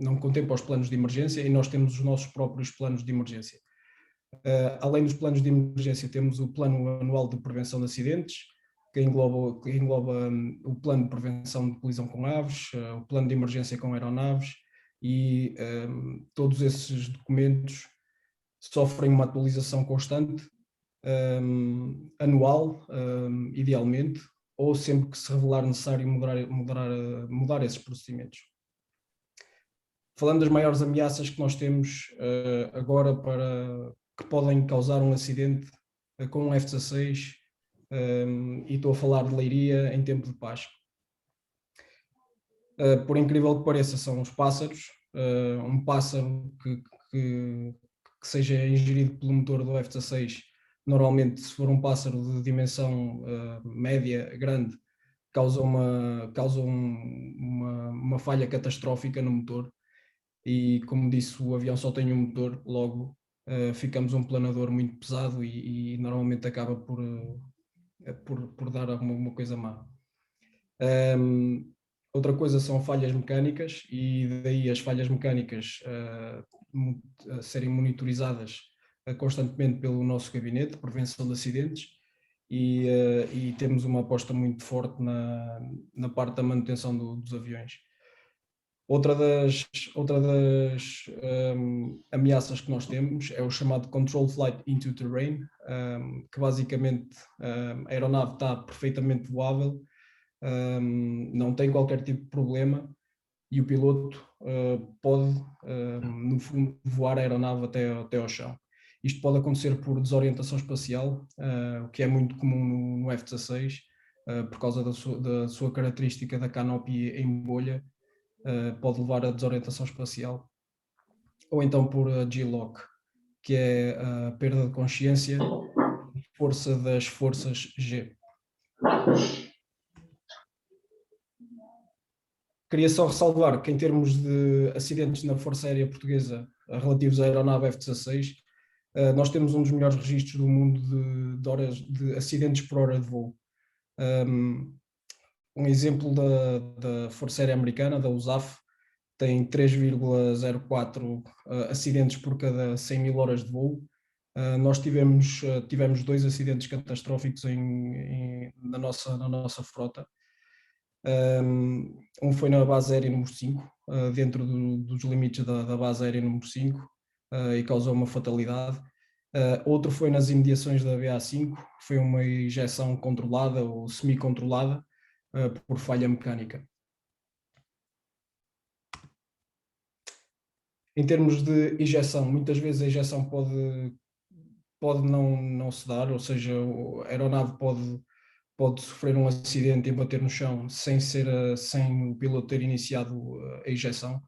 não contempla os planos de emergência, e nós temos os nossos próprios planos de emergência. Além dos planos de emergência, temos o Plano Anual de Prevenção de Acidentes, que engloba o Plano de Prevenção de Colisão com Aves, o Plano de Emergência com Aeronaves, e todos esses documentos sofrem uma atualização constante, anual, idealmente, ou sempre que se revelar necessário mudar esses procedimentos. Falando das maiores ameaças que nós temos agora que podem causar um acidente com um F-16, e estou a falar de Leiria em tempo de paz. Por incrível que pareça, são os pássaros. Um pássaro que seja ingerido pelo motor do F-16, normalmente, se for um pássaro de dimensão média, grande, causa uma falha catastrófica no motor, e, como disse, o avião só tem um motor, logo ficamos um planador muito pesado e normalmente acaba por dar alguma coisa má. Outra coisa são falhas mecânicas, e daí as falhas mecânicas serem monitorizadas constantemente pelo nosso gabinete de prevenção de acidentes, e temos uma aposta muito forte na parte da manutenção dos aviões. Outra das ameaças que nós temos é o chamado Control Flight into Terrain, que basicamente a aeronave está perfeitamente voável, não tem qualquer tipo de problema, e o piloto pode, no fundo, voar a aeronave até ao chão. Isto pode acontecer por desorientação espacial, o que é muito comum no F-16, por causa da sua característica da canopy em bolha, pode levar a desorientação espacial, ou então por G-LOC, que é a perda de consciência, força das forças G. Queria só ressalvar que, em termos de acidentes na Força Aérea Portuguesa relativos à aeronave F-16, nós temos um dos melhores registros do mundo de acidentes por hora de voo. Um exemplo da Força Aérea Americana, da USAF, tem 3,04 acidentes por cada 100 mil horas de voo. Nós tivemos 2 acidentes catastróficos na nossa frota. Um foi na base aérea número 5, dentro dos limites da base aérea número 5, e causou uma fatalidade. Outro foi nas imediações da BA5, foi uma injeção controlada ou semi-controlada por falha mecânica. Em termos de injeção, muitas vezes a injeção pode não se dar, ou seja, a aeronave pode sofrer um acidente e bater no chão sem o piloto ter iniciado a injeção,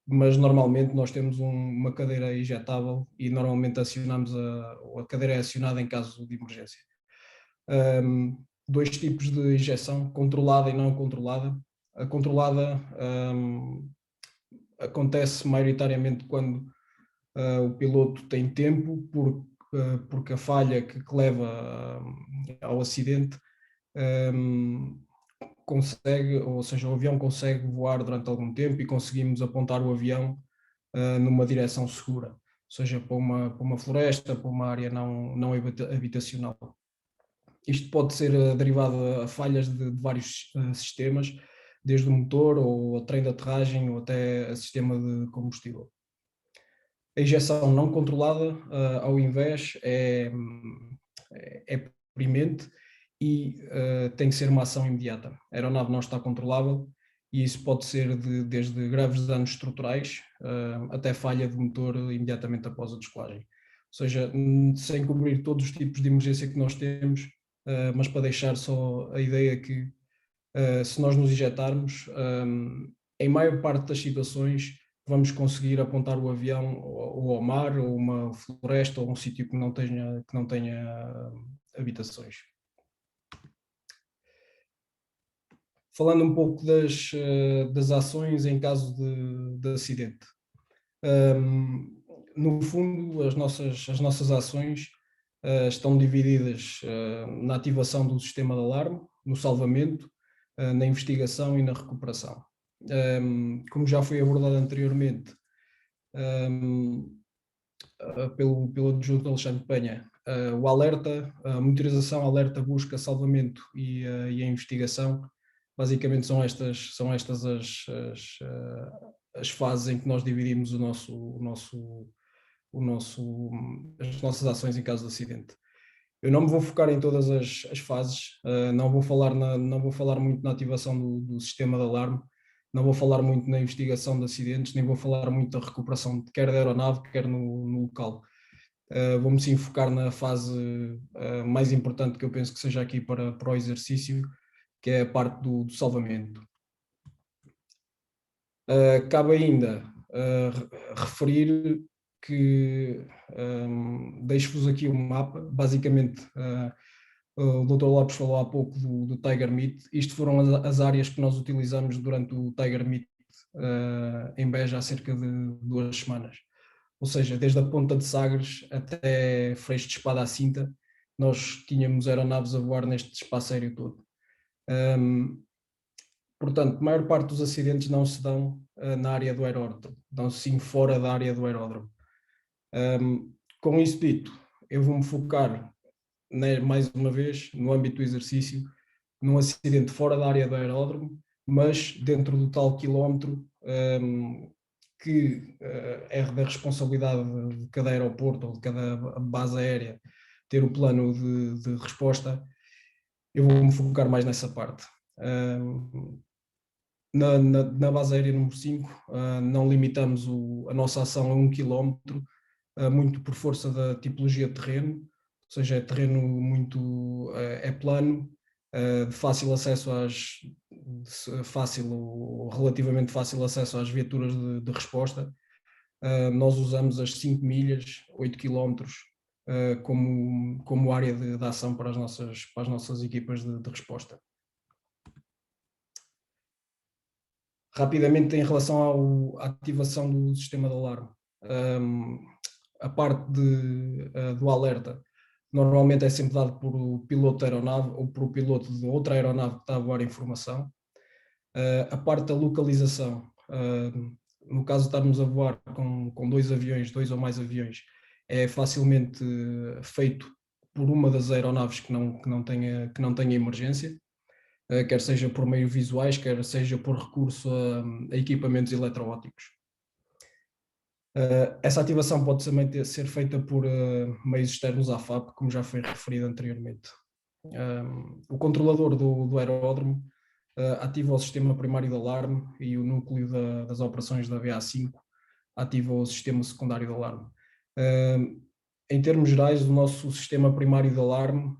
mas normalmente nós temos uma cadeira injetável e normalmente acionamos a cadeira é acionada em caso de emergência. 2 tipos de injeção, controlada e não controlada. A controlada acontece maioritariamente quando o piloto tem tempo, porque a falha que leva ao acidente consegue, ou seja, o avião consegue voar durante algum tempo e conseguimos apontar o avião numa direção segura, ou seja, para uma floresta, para uma área não habitacional. Isto pode ser derivado a falhas de vários sistemas, desde o motor, ou o trem de aterragem, ou até o sistema de combustível. A injeção não controlada, ao invés, é premente e tem que ser uma ação imediata. A aeronave não está controlável, e isso pode ser desde graves danos estruturais até falha de motor imediatamente após a descolagem. Ou seja, sem cobrir todos os tipos de emergência que nós temos, mas para deixar só a ideia que, se nós nos injetarmos, em maior parte das situações vamos conseguir apontar o avião ou ao mar, ou uma floresta, ou um sítio que não tenha habitações. Falando um pouco das ações em caso de acidente. No fundo, as nossas ações estão divididas na ativação do sistema de alarme, no salvamento, na investigação e na recuperação. Como já foi abordado anteriormente pelo adjunto Alexandre Penha, o alerta, a monitorização, alerta, busca, salvamento e a investigação, basicamente são estas as fases em que nós dividimos as nossas ações em caso de acidente. Eu não me vou focar em todas as fases, não vou falar muito na ativação do sistema de alarme, não vou falar muito na investigação de acidentes, nem vou falar muito da recuperação, quer da aeronave, quer no local. Vou-me sim focar na fase mais importante que eu penso que seja aqui para o exercício, que é a parte do salvamento. Cabe ainda referir que deixo-vos aqui um mapa, basicamente o Dr. Lopes falou há pouco do Tiger Meet. Isto foram as áreas que nós utilizamos durante o Tiger Meet em Beja há cerca de 2 semanas. Ou seja, desde a Ponta de Sagres até Freixo de Espada à Cinta, nós tínhamos aeronaves a voar neste espaço aéreo todo. Portanto, a maior parte dos acidentes não se dão na área do aeródromo, dão-se sim fora da área do aeródromo. Com isso dito, eu vou-me focar, mais uma vez, no âmbito do exercício, num acidente fora da área do aeródromo, mas dentro do tal quilómetro que é da responsabilidade de cada aeroporto ou de cada base aérea ter o plano de resposta. Eu vou-me focar mais nessa parte. Na base aérea número 5, não limitamos a nossa ação a 1 km, muito por força da tipologia de terreno, ou seja, é terreno muito plano, de fácil acesso ou relativamente fácil acesso às viaturas de resposta. Nós usamos as 5 milhas, 8 km, como área de ação para as nossas equipas de resposta. Rapidamente, em relação à ativação do sistema de alarme, a parte do alerta normalmente é sempre dado por o piloto da aeronave ou por o piloto de outra aeronave que está a voar informação. A parte da localização, no caso de estarmos a voar com 2 aviões, 2 ou mais aviões, é facilmente feito por uma das aeronaves que não tenha emergência, quer seja por meios visuais, quer seja por recurso a equipamentos eletroópticos. Essa ativação pode também ser feita por meios externos à FAP, como já foi referido anteriormente. O controlador do aeródromo ativa o sistema primário de alarme e o núcleo das operações da BA5 ativa o sistema secundário de alarme. Em termos gerais, o nosso sistema primário de alarme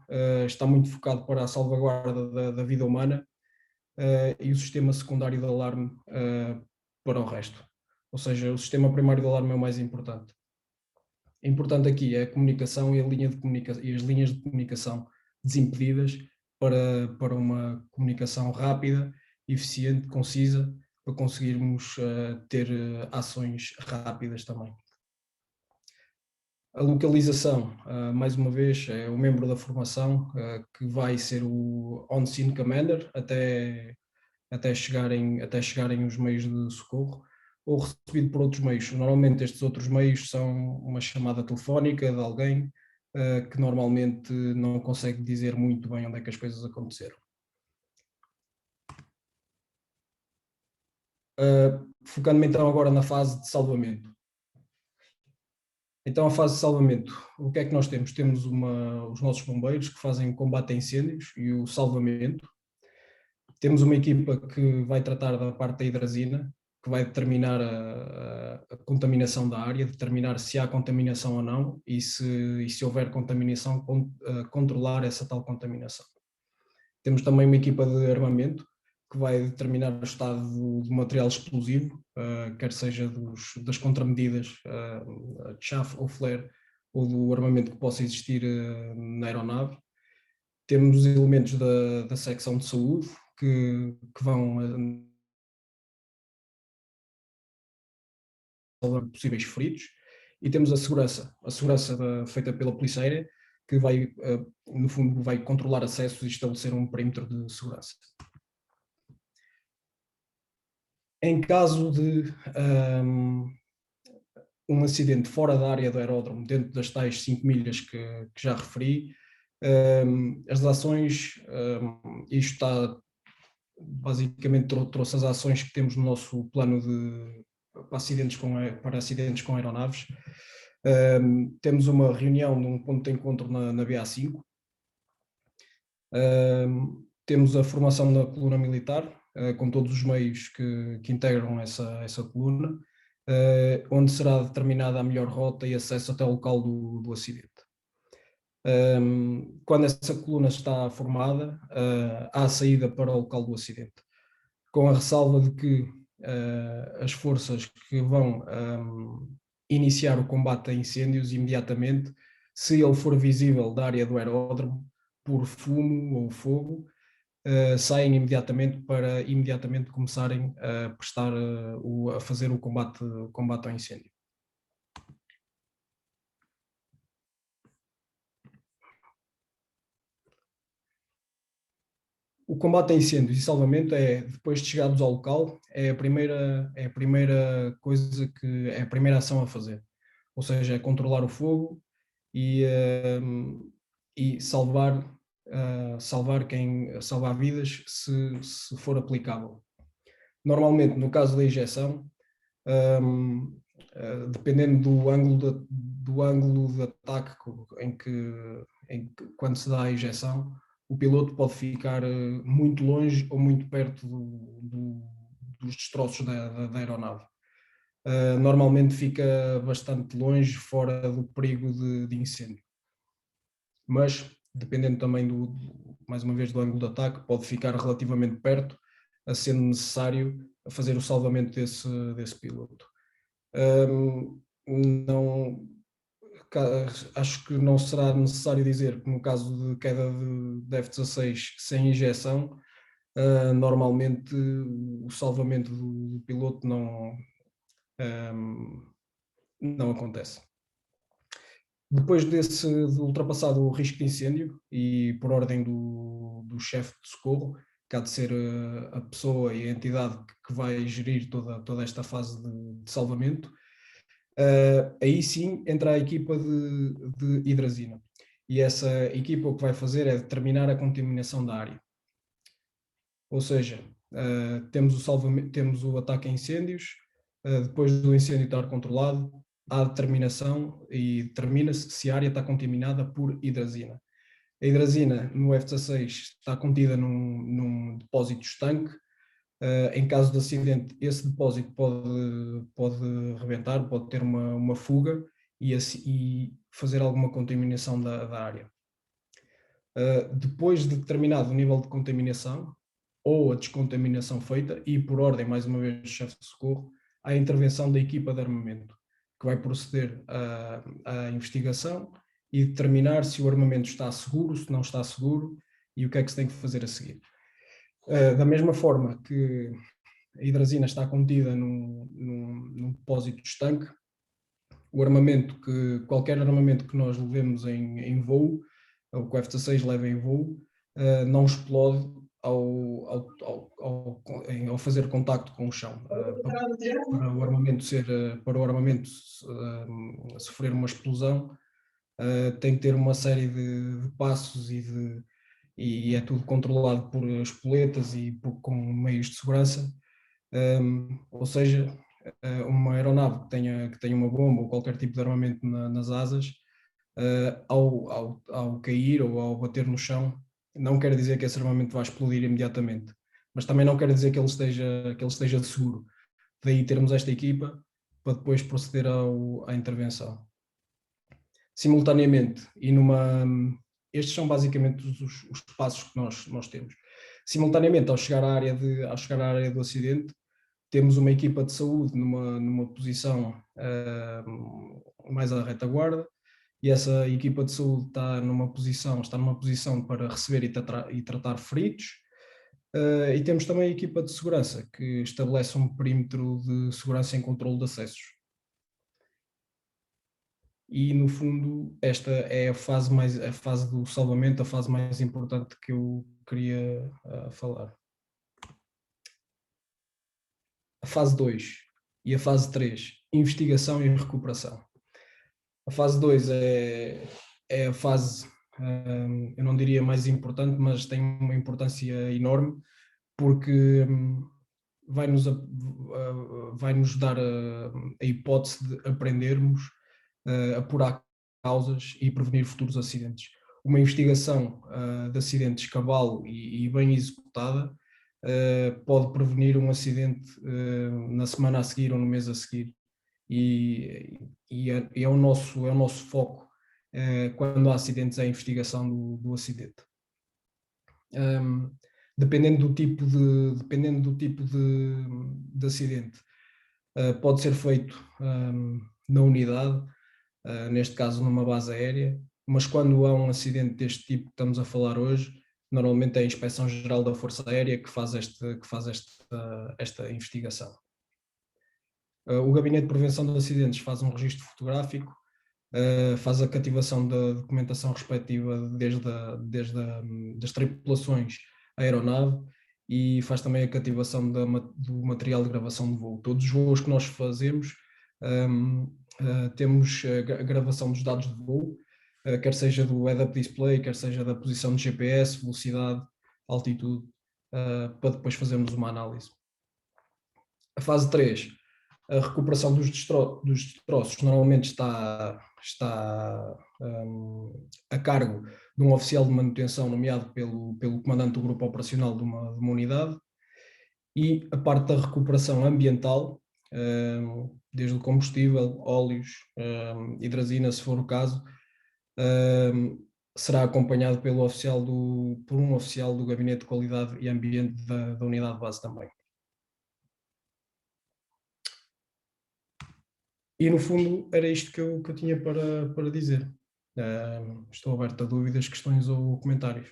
está muito focado para a salvaguarda da vida humana e o sistema secundário de alarme para o resto. Ou seja, o sistema primário de alarme é o mais importante. O importante aqui é a comunicação e as linhas de comunicação desimpedidas para uma comunicação rápida, eficiente, concisa, para conseguirmos ter ações rápidas também. A localização, mais uma vez, é o membro da formação que vai ser o On-Scene Commander até chegarem os meios de socorro, ou recebido por outros meios. Normalmente estes outros meios são uma chamada telefónica de alguém que normalmente não consegue dizer muito bem onde é que as coisas aconteceram. Focando-me então agora na fase de salvamento. Então, a fase de salvamento, o que é que nós temos? Temos os nossos bombeiros que fazem combate a incêndios e o salvamento. Temos uma equipa que vai tratar da parte da hidrazina, que vai determinar a contaminação da área, determinar se há contaminação ou não e se houver contaminação, controlar essa tal contaminação. Temos também uma equipa de armamento que vai determinar o estado do material explosivo, quer seja das contramedidas, chaff ou flare, ou do armamento que possa existir na aeronave. Temos os elementos da secção de saúde, que vão salvar possíveis feridos, e temos a segurança feita pela Polícia Aérea, que vai, no fundo, vai controlar acessos e estabelecer um perímetro de segurança. Em caso de um acidente fora da área do aeródromo, dentro das tais 5 milhas que já referi, as ações, isto está, basicamente trouxe as ações que temos no nosso plano para acidentes com aeronaves. Temos uma reunião num ponto de encontro na BA5. Temos a formação da coluna militar, com todos os meios que integram essa coluna, onde será determinada a melhor rota e acesso até o local do acidente. Quando essa coluna está formada, há a saída para o local do acidente, com a ressalva de que as forças que vão iniciar o combate a incêndios imediatamente, se ele for visível da área do aeródromo, por fumo ou fogo, saem imediatamente para imediatamente começarem a fazer o combate ao incêndio. O combate a incêndios e salvamento depois de chegarmos ao local, é a primeira coisa é a primeira ação a fazer. Ou seja, é controlar o fogo e salvar vidas se for aplicável. Normalmente, no caso da injeção, dependendo do ângulo de ataque quando se dá a injeção, o piloto pode ficar muito longe ou muito perto dos destroços da aeronave. Normalmente fica bastante longe, fora do perigo de incêndio. Mas, dependendo também mais uma vez, do ângulo de ataque, pode ficar relativamente perto, sendo necessário fazer o salvamento desse piloto. Acho que não será necessário dizer que no caso de queda de F-16 sem injeção, normalmente o salvamento do piloto não acontece. Depois de ultrapassado o risco de incêndio e por ordem do chefe de socorro, que há de ser a pessoa e a entidade que vai gerir toda esta fase de salvamento, aí sim entra a equipa de hidrazina. E essa equipa o que vai fazer é determinar a contaminação da área. Ou seja, temos o ataque a incêndios, depois do incêndio estar controlado, há determinação e determina-se se a área está contaminada por hidrazina. A hidrazina no F-16 está contida num depósito estanque. Em caso de acidente, esse depósito pode rebentar, pode ter uma fuga e fazer alguma contaminação da área. Depois de determinado nível de contaminação, ou a descontaminação feita, e por ordem, mais uma vez, do chefe de socorro, há a intervenção da equipa de armamento, que vai proceder à investigação e determinar se o armamento está seguro, se não está seguro, e o que é que se tem que fazer a seguir. Da mesma forma que a hidrazina está contida num depósito estanque, qualquer armamento que nós levemos em voo, ou que o F-16 leva em voo, não explode ao fazer contacto com o chão. Para o armamento sofrer uma explosão, tem que ter uma série de passos e é tudo controlado por espoletas e com meios de segurança. Ou seja, uma aeronave que tenha uma bomba ou qualquer tipo de armamento nas asas, ao cair ou ao bater no chão, não quer dizer que esse armamento vai explodir imediatamente, mas também não quer dizer que ele esteja seguro. Daí termos esta equipa para depois proceder à intervenção. Simultaneamente, estes são basicamente os passos que nós temos. Simultaneamente, ao chegar à área do acidente, temos uma equipa de saúde numa posição mais à retaguarda, e essa equipa de saúde está numa posição para receber e tratar feridos. E temos também a equipa de segurança, que estabelece um perímetro de segurança em controle de acessos. E, no fundo, esta é a fase do salvamento, a fase mais importante que eu queria falar. A fase 2 e a fase 3, investigação e recuperação. A fase 2 é a fase, eu não diria mais importante, mas tem uma importância enorme, porque vai-nos dar a hipótese de aprendermos, apurar causas e prevenir futuros acidentes. Uma investigação de acidentes cabal e bem executada pode prevenir um acidente na semana a seguir ou no mês a seguir. E é o nosso foco quando há acidentes, é a investigação do acidente. Dependendo do tipo de acidente, pode ser feito na unidade, neste caso numa base aérea, mas quando há um acidente deste tipo que estamos a falar hoje, normalmente é a Inspeção-Geral da Força Aérea que faz esta investigação. O Gabinete de Prevenção de Acidentes faz um registro fotográfico, faz a cativação da documentação respectiva desde das tripulações à aeronave e faz também a cativação do material de gravação de voo. Todos os voos que nós fazemos temos a gravação dos dados de voo, quer seja do head-up display, quer seja da posição de GPS, velocidade, altitude, para depois fazermos uma análise. A fase 3, a recuperação dos destroços, normalmente está a cargo de um oficial de manutenção nomeado pelo comandante do grupo operacional de uma unidade, e a parte da recuperação ambiental, desde o combustível, óleos, hidrazina, se for o caso, será acompanhado por um oficial do Gabinete de Qualidade e Ambiente da unidade de base também. E, no fundo, era isto que eu tinha para dizer. Estou aberto a dúvidas, questões ou comentários.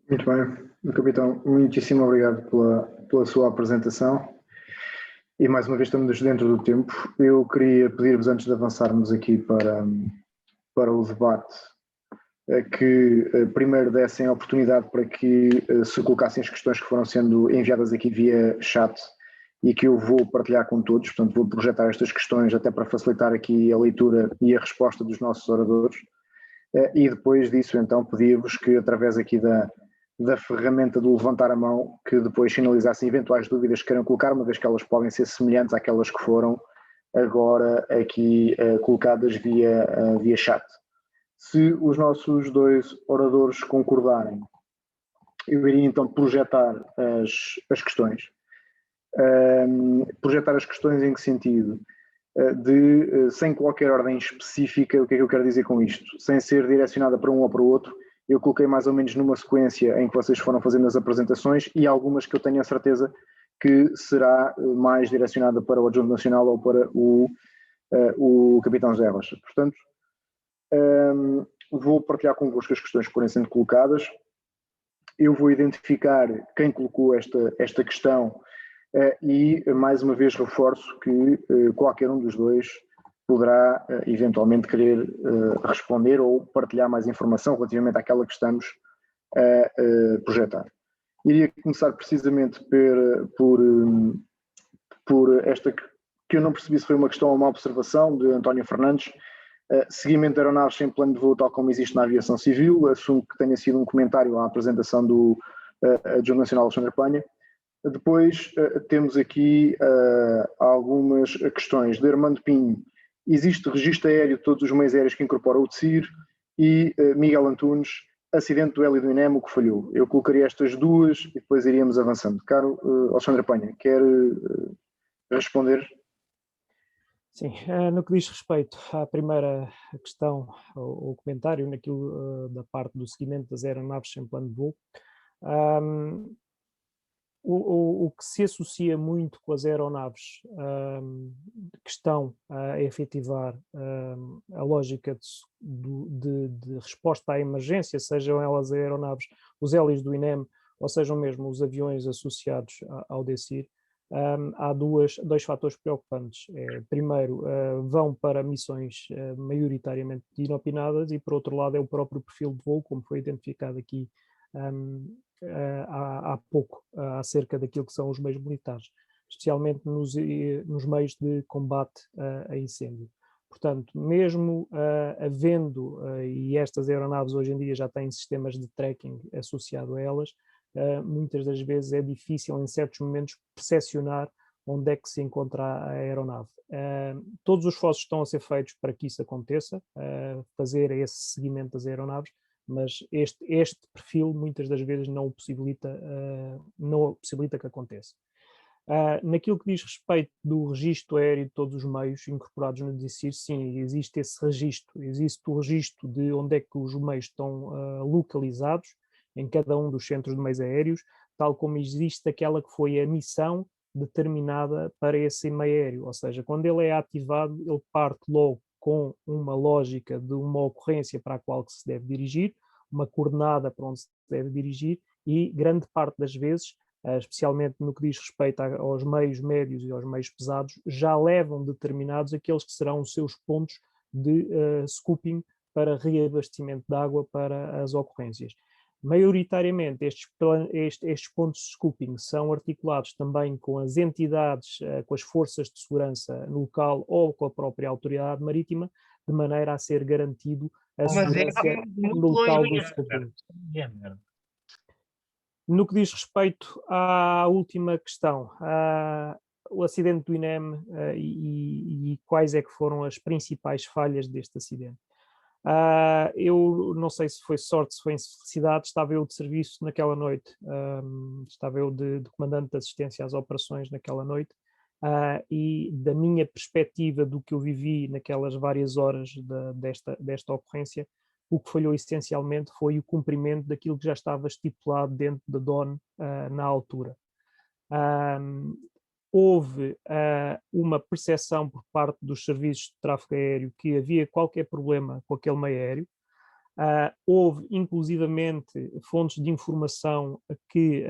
Muito bem, capitão, muitíssimo obrigado pela sua apresentação. E mais uma vez estamos dentro do tempo. Eu queria pedir-vos, antes de avançarmos aqui para o debate, que primeiro dessem a oportunidade para que se colocassem as questões que foram sendo enviadas aqui via chat e que eu vou partilhar com todos. Portanto, vou projetar estas questões até para facilitar aqui a leitura e a resposta dos nossos oradores. E depois disso, então, pedir-vos que, através aqui da ferramenta do levantar a mão, que depois finalizassem eventuais dúvidas que queiram colocar, uma vez que elas podem ser semelhantes àquelas que foram agora aqui colocadas via chat. Se os nossos dois oradores concordarem, eu iria então projetar as questões. Projetar as questões em que sentido? Sem qualquer ordem específica. O que é que eu quero dizer com isto? Sem ser direcionada para um ou para o outro. Eu coloquei mais ou menos numa sequência em que vocês foram fazendo as apresentações e algumas que eu tenho a certeza que será mais direcionada para o Adjunto Nacional ou para o Capitão José Rocha. Portanto, vou partilhar convosco as questões que forem sendo colocadas. Eu vou identificar quem colocou esta questão e, mais uma vez, reforço que qualquer um dos dois poderá eventualmente querer responder ou partilhar mais informação relativamente àquela que estamos a projetar. Iria começar precisamente por esta que eu não percebi se foi uma questão ou uma observação de António Fernandes. Seguimento de aeronaves sem plano de voo, tal como existe na aviação civil. Assumo que tenha sido um comentário à apresentação do Adjunto Nacional Alexandre Panha. Depois temos aqui algumas questões de Armando Pinho. Existe registro aéreo de todos os meios aéreos que incorporam o TSIR? E Miguel Antunes, acidente do hélio do INEM, o que falhou? Eu colocaria estas duas e depois iríamos avançando. Caro Alexandre Panha, quer responder? Sim, no que diz respeito à primeira questão, ou comentário, naquilo da parte do seguimento das aeronaves sem plano de voo, O que se associa muito com as aeronaves que estão a efetivar a lógica de resposta à emergência, sejam elas aeronaves, os hélices do INEM, ou sejam mesmo os aviões associados ao DECIR, há dois fatores preocupantes. Primeiro, vão para missões maioritariamente inopinadas e, por outro lado, é o próprio perfil de voo, como foi identificado aqui há pouco, acerca daquilo que são os meios militares, especialmente nos meios de combate a incêndio. Portanto, mesmo havendo, e estas aeronaves hoje em dia já têm sistemas de tracking associado a elas, muitas das vezes é difícil, em certos momentos, percepcionar onde é que se encontra a aeronave. Todos os esforços estão a ser feitos para que isso aconteça, fazer esse seguimento das aeronaves, mas este perfil muitas das vezes não possibilita que aconteça. Naquilo que diz respeito do registro aéreo de todos os meios incorporados no DECIR, sim, existe esse registro, existe o registro de onde é que os meios estão localizados em cada um dos centros de meios aéreos, tal como existe aquela que foi a missão determinada para esse meio aéreo, ou seja, quando ele é ativado, ele parte logo com uma lógica de uma ocorrência para a qual se deve dirigir, uma coordenada para onde se deve dirigir e grande parte das vezes, especialmente no que diz respeito aos meios médios e aos meios pesados, já levam determinados aqueles que serão os seus pontos de scooping para reabastecimento de água para as ocorrências. Maioritariamente, estes pontos de scooping são articulados também com as entidades, com as forças de segurança no local ou com a própria autoridade marítima, de maneira a ser garantido a segurança no local do scooping. No que diz respeito à última questão, o acidente do INEM e quais é que foram as principais falhas deste acidente. Eu não sei se foi sorte, se foi infelicidade, estava eu de serviço naquela noite, estava eu de comandante de assistência às operações naquela noite, e da minha perspectiva do que eu vivi naquelas várias horas desta ocorrência, o que falhou essencialmente foi o cumprimento daquilo que já estava estipulado dentro da DON na altura. Houve uma percepção por parte dos serviços de tráfego aéreo que havia qualquer problema com aquele meio aéreo. Houve, inclusivamente, fontes de informação que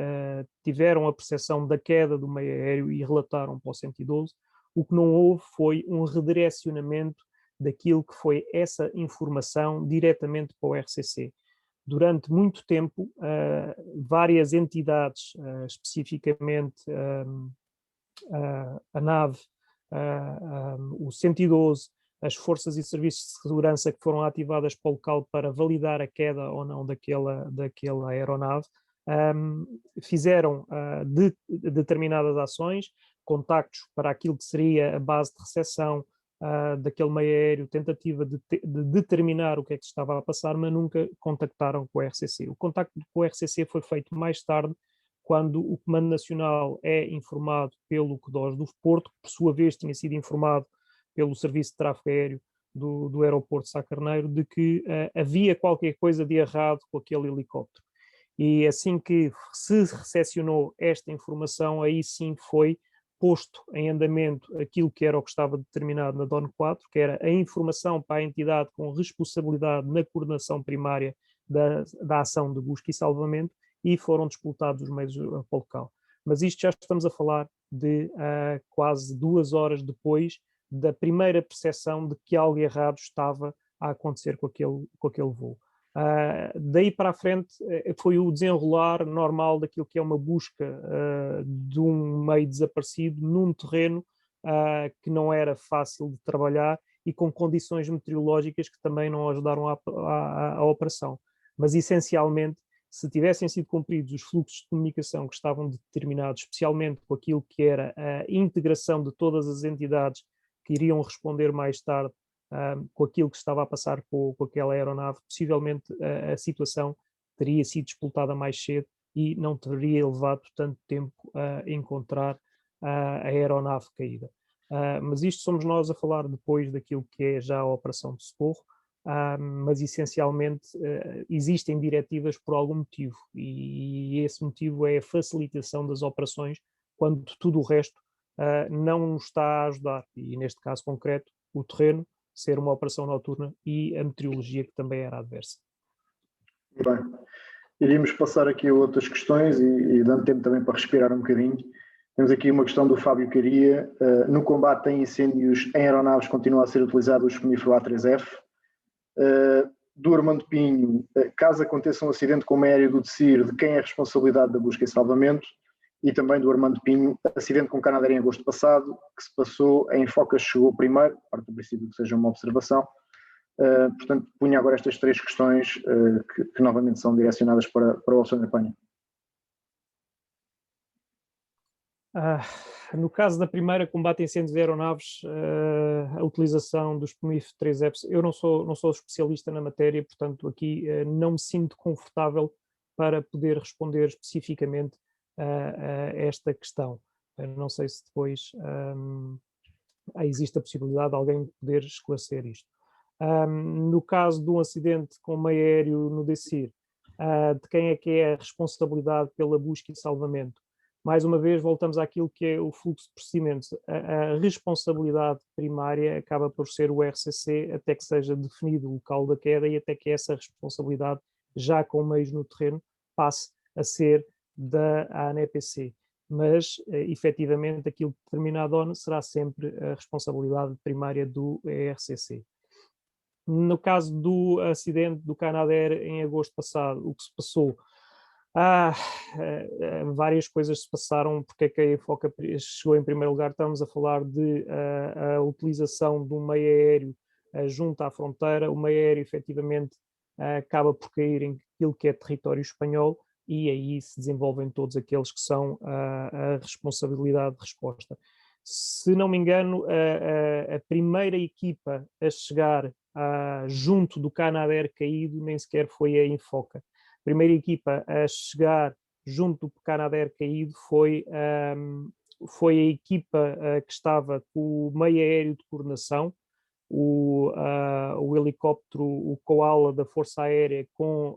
tiveram a percepção da queda do meio aéreo e relataram para o 112. O que não houve foi um redirecionamento daquilo que foi essa informação diretamente para o RCC. Durante muito tempo, várias entidades, especificamente a nave, o 112, as forças e serviços de segurança que foram ativadas para o local para validar a queda ou não daquela aeronave, fizeram determinadas ações, contactos para aquilo que seria a base de recepção daquele meio aéreo, tentativa de determinar o que é que se estava a passar, mas nunca contactaram com o RCC. O contacto com o RCC foi feito mais tarde, quando o Comando Nacional é informado pelo CDOS do Porto, que por sua vez tinha sido informado pelo Serviço de Tráfego Aéreo do aeroporto de Sá Carneiro, de que havia qualquer coisa de errado com aquele helicóptero. E assim que se recepcionou esta informação, aí sim foi posto em andamento aquilo que era o que estava determinado na DON 4, que era a informação para a entidade com responsabilidade na coordenação primária da ação de busca e salvamento, e foram disputados os meios para o local. Mas isto já estamos a falar de quase 2 horas depois da primeira percepção de que algo errado estava a acontecer com aquele voo. Daí para a frente foi o desenrolar normal daquilo que é uma busca de um meio desaparecido num terreno que não era fácil de trabalhar e com condições meteorológicas que também não ajudaram à operação. Mas essencialmente, se tivessem sido cumpridos os fluxos de comunicação que estavam determinados, especialmente com aquilo que era a integração de todas as entidades que iriam responder mais tarde com aquilo que estava a passar com aquela aeronave, possivelmente a situação teria sido disputada mais cedo e não teria levado tanto tempo a encontrar a aeronave caída. Mas isto somos nós a falar depois daquilo que é já a operação de socorro. mas essencialmente existem diretivas por algum motivo, e esse motivo é a facilitação das operações quando tudo o resto não nos está a ajudar, e neste caso concreto o terreno ser uma operação noturna e a meteorologia que também era adversa. Bem, iríamos passar aqui a outras questões e dando tempo também para respirar um bocadinho. Temos aqui uma questão do Fábio Caria. No combate a incêndios em aeronaves continua a ser utilizado o espomífero A3F. Do Armando Pinho, caso aconteça um acidente com uma aérea do DECIR, de quem é a responsabilidade da busca e salvamento? E também do Armando Pinho, acidente com Canadair em agosto passado, que se passou em Focas, chegou primeiro, parte do princípio que seja uma observação. Portanto, punha agora estas três questões que novamente são direcionadas para o Alexandre Penha. No caso da primeira, combate a incêndios de aeronaves, a utilização dos PMIF 3F, eu não sou especialista na matéria, portanto aqui não me sinto confortável para poder responder especificamente a esta questão. Eu não sei se depois existe a possibilidade de alguém poder esclarecer isto. No caso de um acidente com meio aéreo no DECIR, de quem é que é a responsabilidade pela busca e salvamento? Mais uma vez, voltamos àquilo que é o fluxo de procedimentos. A responsabilidade primária acaba por ser o RCC até que seja definido o local da queda e até que essa responsabilidade, já com meios no terreno, passe a ser da ANEPC. Mas, efetivamente, aquilo que determina a DON será sempre a responsabilidade primária do RCC. No caso do acidente do Canadair em agosto passado, o que se passou? Várias coisas se passaram, porque é que a EFOCA chegou em primeiro lugar. Estamos a falar de a utilização de um meio aéreo junto à fronteira. O meio aéreo efetivamente acaba por cair em aquilo que é território espanhol e aí se desenvolvem todos aqueles que são a responsabilidade de resposta. Se não me engano, a primeira equipa a chegar junto do Canadair caído nem sequer foi a Infoca. A primeira equipa a chegar junto do Canadair caído foi a equipa que estava com o meio aéreo de coordenação, o helicóptero, o Koala da Força Aérea, com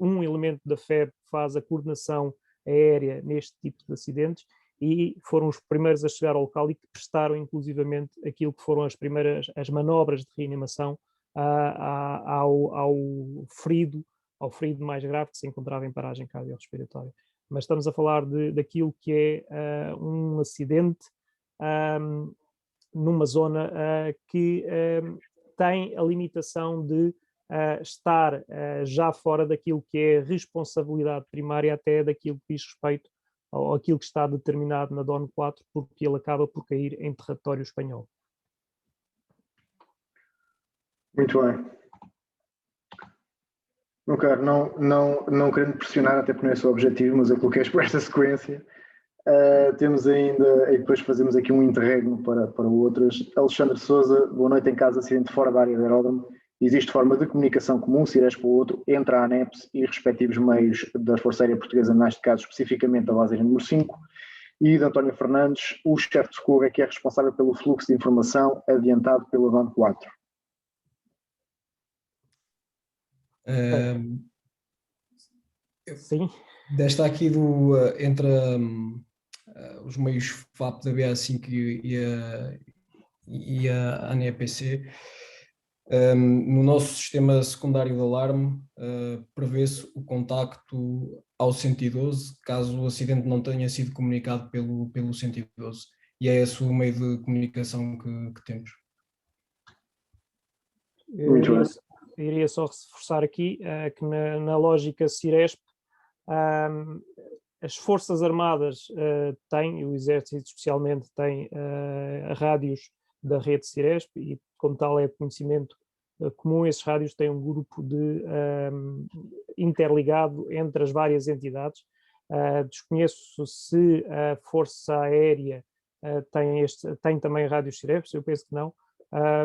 um elemento da FEB que faz a coordenação aérea neste tipo de acidentes, e foram os primeiros a chegar ao local e que prestaram inclusivamente aquilo que foram as manobras de reanimação ao ferido mais grave que se encontrava em paragem cardiorrespiratória. Mas estamos a falar daquilo que é um acidente numa zona que tem a limitação de estar já fora daquilo que é responsabilidade primária, até daquilo que diz respeito aquilo que está determinado na DON 4, porque ele acaba por cair em território espanhol. Muito bem. Não querendo pressionar, até porque não é esse o objetivo, mas eu coloquei por esta sequência. Temos ainda, e depois fazemos aqui um interregno para outras. Alexandre Sousa, boa noite em casa, acidente fora da área de aeródromo. Existe forma de comunicação comum, CIRES para o outro, entre a ANEPS e respectivos meios da Força Aérea Portuguesa, neste caso especificamente a base aérea número 5, e de António Fernandes, o chefe de socorro é que é responsável pelo fluxo de informação adiantado pela DON 4. Sim. Desta aqui entre os meios FAP da BA5 e a ANEPC, no nosso sistema secundário de alarme prevê-se o contacto ao 112, caso o acidente não tenha sido comunicado pelo 112, e é esse o meio de comunicação que temos. Iria só reforçar aqui que na lógica CIRESP, as Forças Armadas têm, o Exército especialmente tem rádios da rede CIRESP e, como tal, é conhecimento comum. Esses rádios têm um grupo interligado entre as várias entidades. Desconheço se a Força Aérea tem também rádios CIRESP, eu penso que não.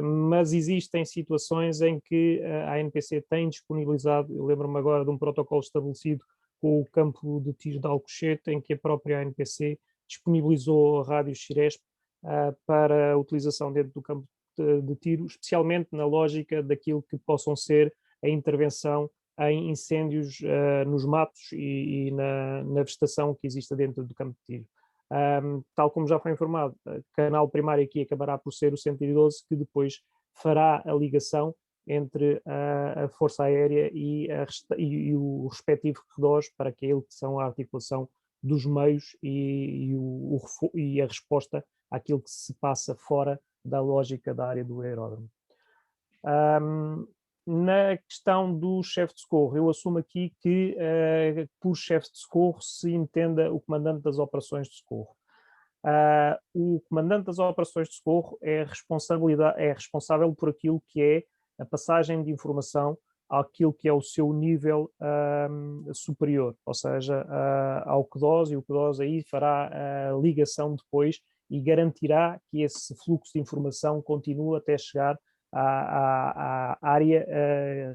Mas existem situações em que a ANPC tem disponibilizado, eu lembro-me agora de um protocolo estabelecido com o campo de tiro de Alcochete, em que a própria ANPC disponibilizou rádios CIRESP para utilização dentro do campo de tiro, especialmente na lógica daquilo que possam ser a intervenção em incêndios nos matos e na vegetação que exista dentro do campo de tiro. Tal como já foi informado, o canal primário aqui acabará por ser o 112, que depois fará a ligação entre a Força Aérea e o respectivo RDOS para aquilo que são a articulação dos meios e a resposta àquilo que se passa fora da lógica da área do aeródromo. Na questão do chefe de socorro, eu assumo aqui que por chefe de socorro se entenda o comandante das operações de socorro. O comandante das operações de socorro é responsável por aquilo que é a passagem de informação àquilo que é o seu nível superior, ou seja, ao CDOS, e o CDOS aí fará a ligação depois e garantirá que esse fluxo de informação continue até chegar à área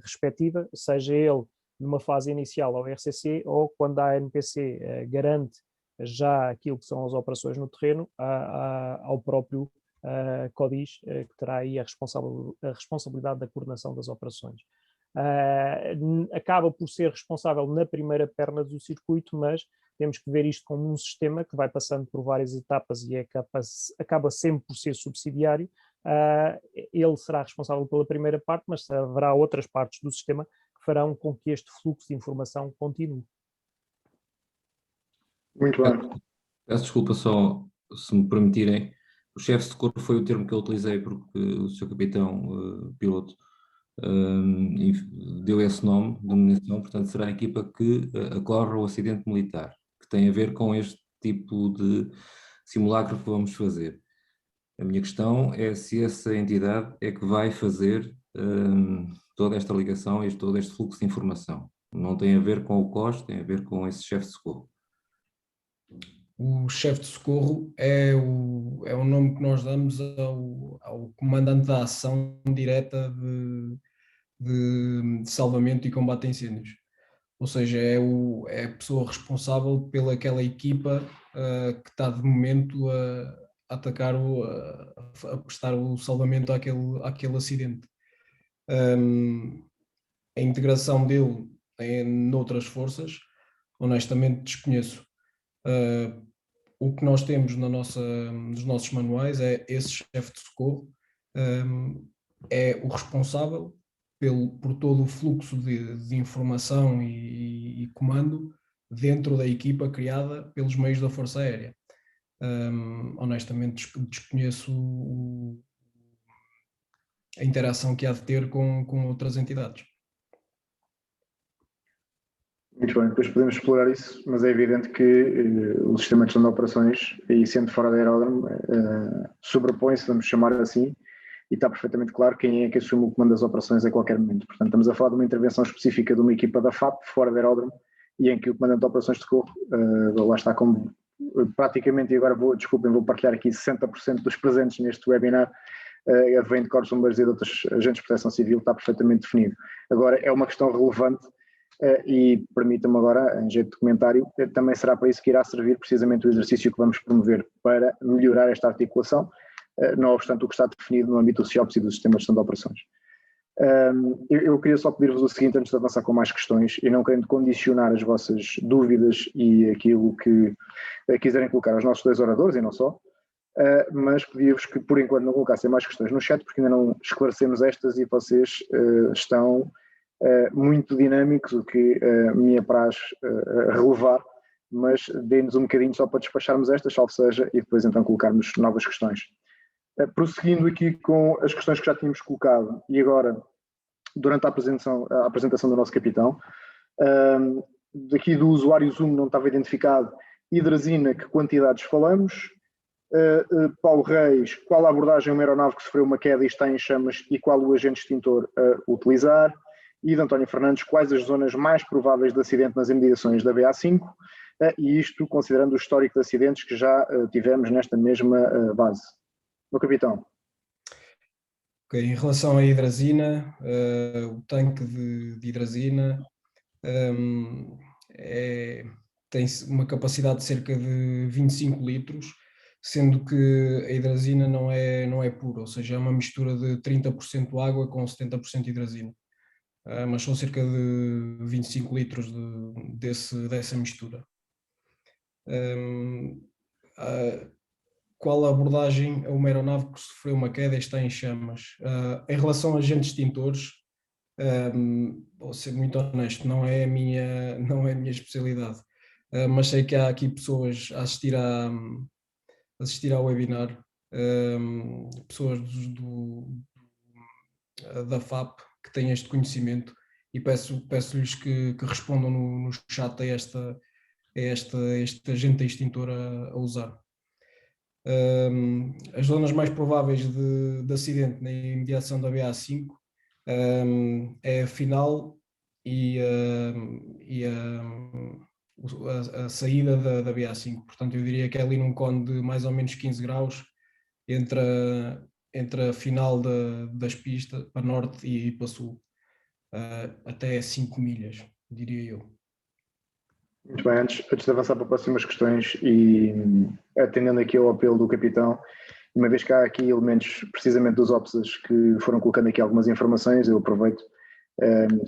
respectiva, seja ele numa fase inicial ao RCC ou quando a ANPC garante já aquilo que são as operações no terreno ao próprio CODIS, que terá aí a responsabilidade da coordenação das operações. Acaba por ser responsável na primeira perna do circuito, mas temos que ver isto como um sistema que vai passando por várias etapas e acaba sempre por ser subsidiário. Ele será responsável pela primeira parte, mas haverá outras partes do sistema que farão com que este fluxo de informação continue. Muito bem. Peço desculpa só, se me permitirem, o chefe de socorro foi o termo que eu utilizei porque o Sr. Capitão Piloto deu esse nome, denominação, portanto será a equipa que ocorre o acidente militar, que tem a ver com este tipo de simulacro que vamos fazer. A minha questão é se essa entidade é que vai fazer toda esta ligação e todo este fluxo de informação. Não tem a ver com o COS, tem a ver com esse chefe de socorro. O chefe de socorro é o nome que nós damos ao comandante da ação direta de salvamento e combate a incêndios. Ou seja, é a pessoa responsável pelaquela equipa que está de momento a atacar, a prestar o salvamento àquele acidente. A integração dele noutras forças, honestamente desconheço. O que nós temos nos nossos manuais é esse chefe de socorro é o responsável por todo o fluxo de informação e comando dentro da equipa criada pelos meios da Força Aérea. Honestamente desconheço a interação que há de ter com outras entidades. Muito bem, depois podemos explorar isso, mas é evidente que o sistema de gestão de operações, e sendo fora da aeródromo, sobrepõe-se, vamos chamar assim, e está perfeitamente claro quem é que assume o comando das operações a qualquer momento. Portanto, estamos a falar de uma intervenção específica de uma equipa da FAP, fora da aeródromo, e em que o comandante de operações de socorro, lá está como praticamente, e agora vou partilhar aqui 60% dos presentes neste webinar, vem de Corpos de Bombeiros e de outros agentes de proteção civil, está perfeitamente definido. Agora, é uma questão relevante, e permita-me agora, em jeito de comentário, também será para isso que irá servir precisamente o exercício que vamos promover para melhorar esta articulação, não obstante o que está definido no âmbito do CIOPS e do Sistema de Gestão de Operações. Eu queria só pedir-vos o seguinte, antes de avançar com mais questões, e não querendo condicionar as vossas dúvidas e aquilo que quiserem colocar aos nossos dois oradores, e não só, mas pedia-vos que por enquanto não colocassem mais questões no chat, porque ainda não esclarecemos estas e vocês estão muito dinâmicos, o que me apraz relevar, mas dê-nos um bocadinho só para despacharmos estas, salvo seja, e depois então colocarmos novas questões. Prosseguindo aqui com as questões que já tínhamos colocado, e agora, durante a apresentação do nosso capitão, daqui do usuário Zoom não estava identificado, hidrazina, que quantidades falamos? Paulo Reis, qual a abordagem a uma aeronave que sofreu uma queda e está em chamas e qual o agente extintor a utilizar? E de António Fernandes, quais as zonas mais prováveis de acidente nas imediações da BA5? E isto considerando o histórico de acidentes que já tivemos nesta mesma base. Meu capitão. Okay, em relação à hidrazina, o tanque de hidrazina tem uma capacidade de cerca de 25 litros, sendo que a hidrazina não é pura, ou seja, é uma mistura de 30% água com 70% hidrazina. Mas são cerca de 25 litros dessa mistura. Qual a abordagem a uma aeronave que sofreu uma queda e está em chamas? Em relação a agentes extintores, vou ser muito honesto, não é a minha especialidade, mas sei que há aqui pessoas a assistir ao webinar, pessoas da FAP que têm este conhecimento, e peço-lhes que respondam no chat a este agente extintor a usar. As zonas mais prováveis de acidente na imediação da BA5 é a final e a saída da BA5. Portanto, eu diria que é ali num cone de mais ou menos 15 graus entre a final das pistas para norte e para sul, até 5 milhas, diria eu. Muito bem, antes de avançar para próximas questões e atendendo aqui ao apelo do capitão, uma vez que há aqui elementos precisamente dos OPSAs que foram colocando aqui algumas informações, eu aproveito,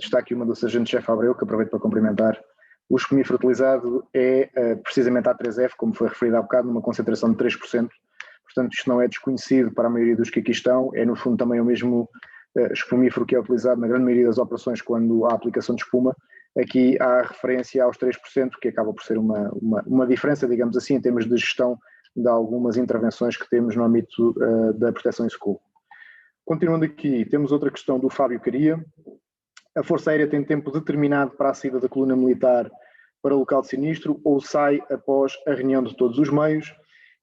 está aqui uma do Sargento-Chefe Abreu, que aproveito para cumprimentar. O escomifro utilizado é precisamente A3F, como foi referido há bocado, numa concentração de 3%, portanto isto não é desconhecido para a maioria dos que aqui estão, é no fundo também o mesmo escomífero que é utilizado na grande maioria das operações quando há aplicação de espuma. Aqui há referência aos 3%, que acaba por ser uma diferença, digamos assim, em termos de gestão de algumas intervenções que temos no âmbito da proteção e socorro. Continuando aqui, temos outra questão do Fábio Caria. A Força Aérea tem tempo determinado para a saída da coluna militar para o local de sinistro ou sai após a reunião de todos os meios?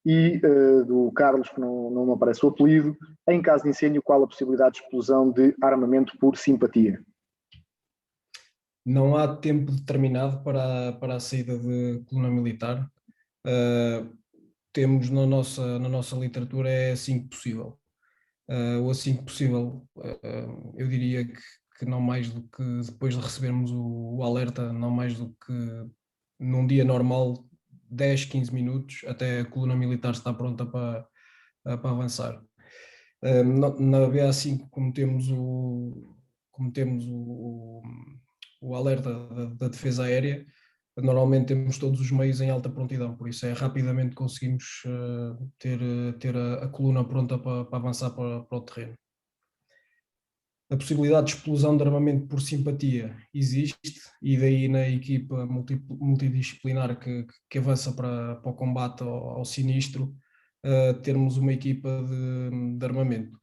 E do Carlos, que não me aparece o apelido, em caso de incêndio, qual a possibilidade de explosão de armamento por simpatia? Não há tempo determinado para a saída de coluna militar. Temos na nossa literatura é assim que possível. O assim que possível, eu diria que não mais do que depois de recebermos o alerta, não mais do que num dia normal, 10, 15 minutos, até a coluna militar está pronta para avançar. Na BA5, como temos o alerta da defesa aérea, normalmente temos todos os meios em alta prontidão, por isso rapidamente conseguimos ter a coluna pronta para avançar para o terreno. A possibilidade de explosão de armamento por simpatia existe, e daí na equipa multidisciplinar que avança para o combate ao sinistro, termos uma equipa de armamento.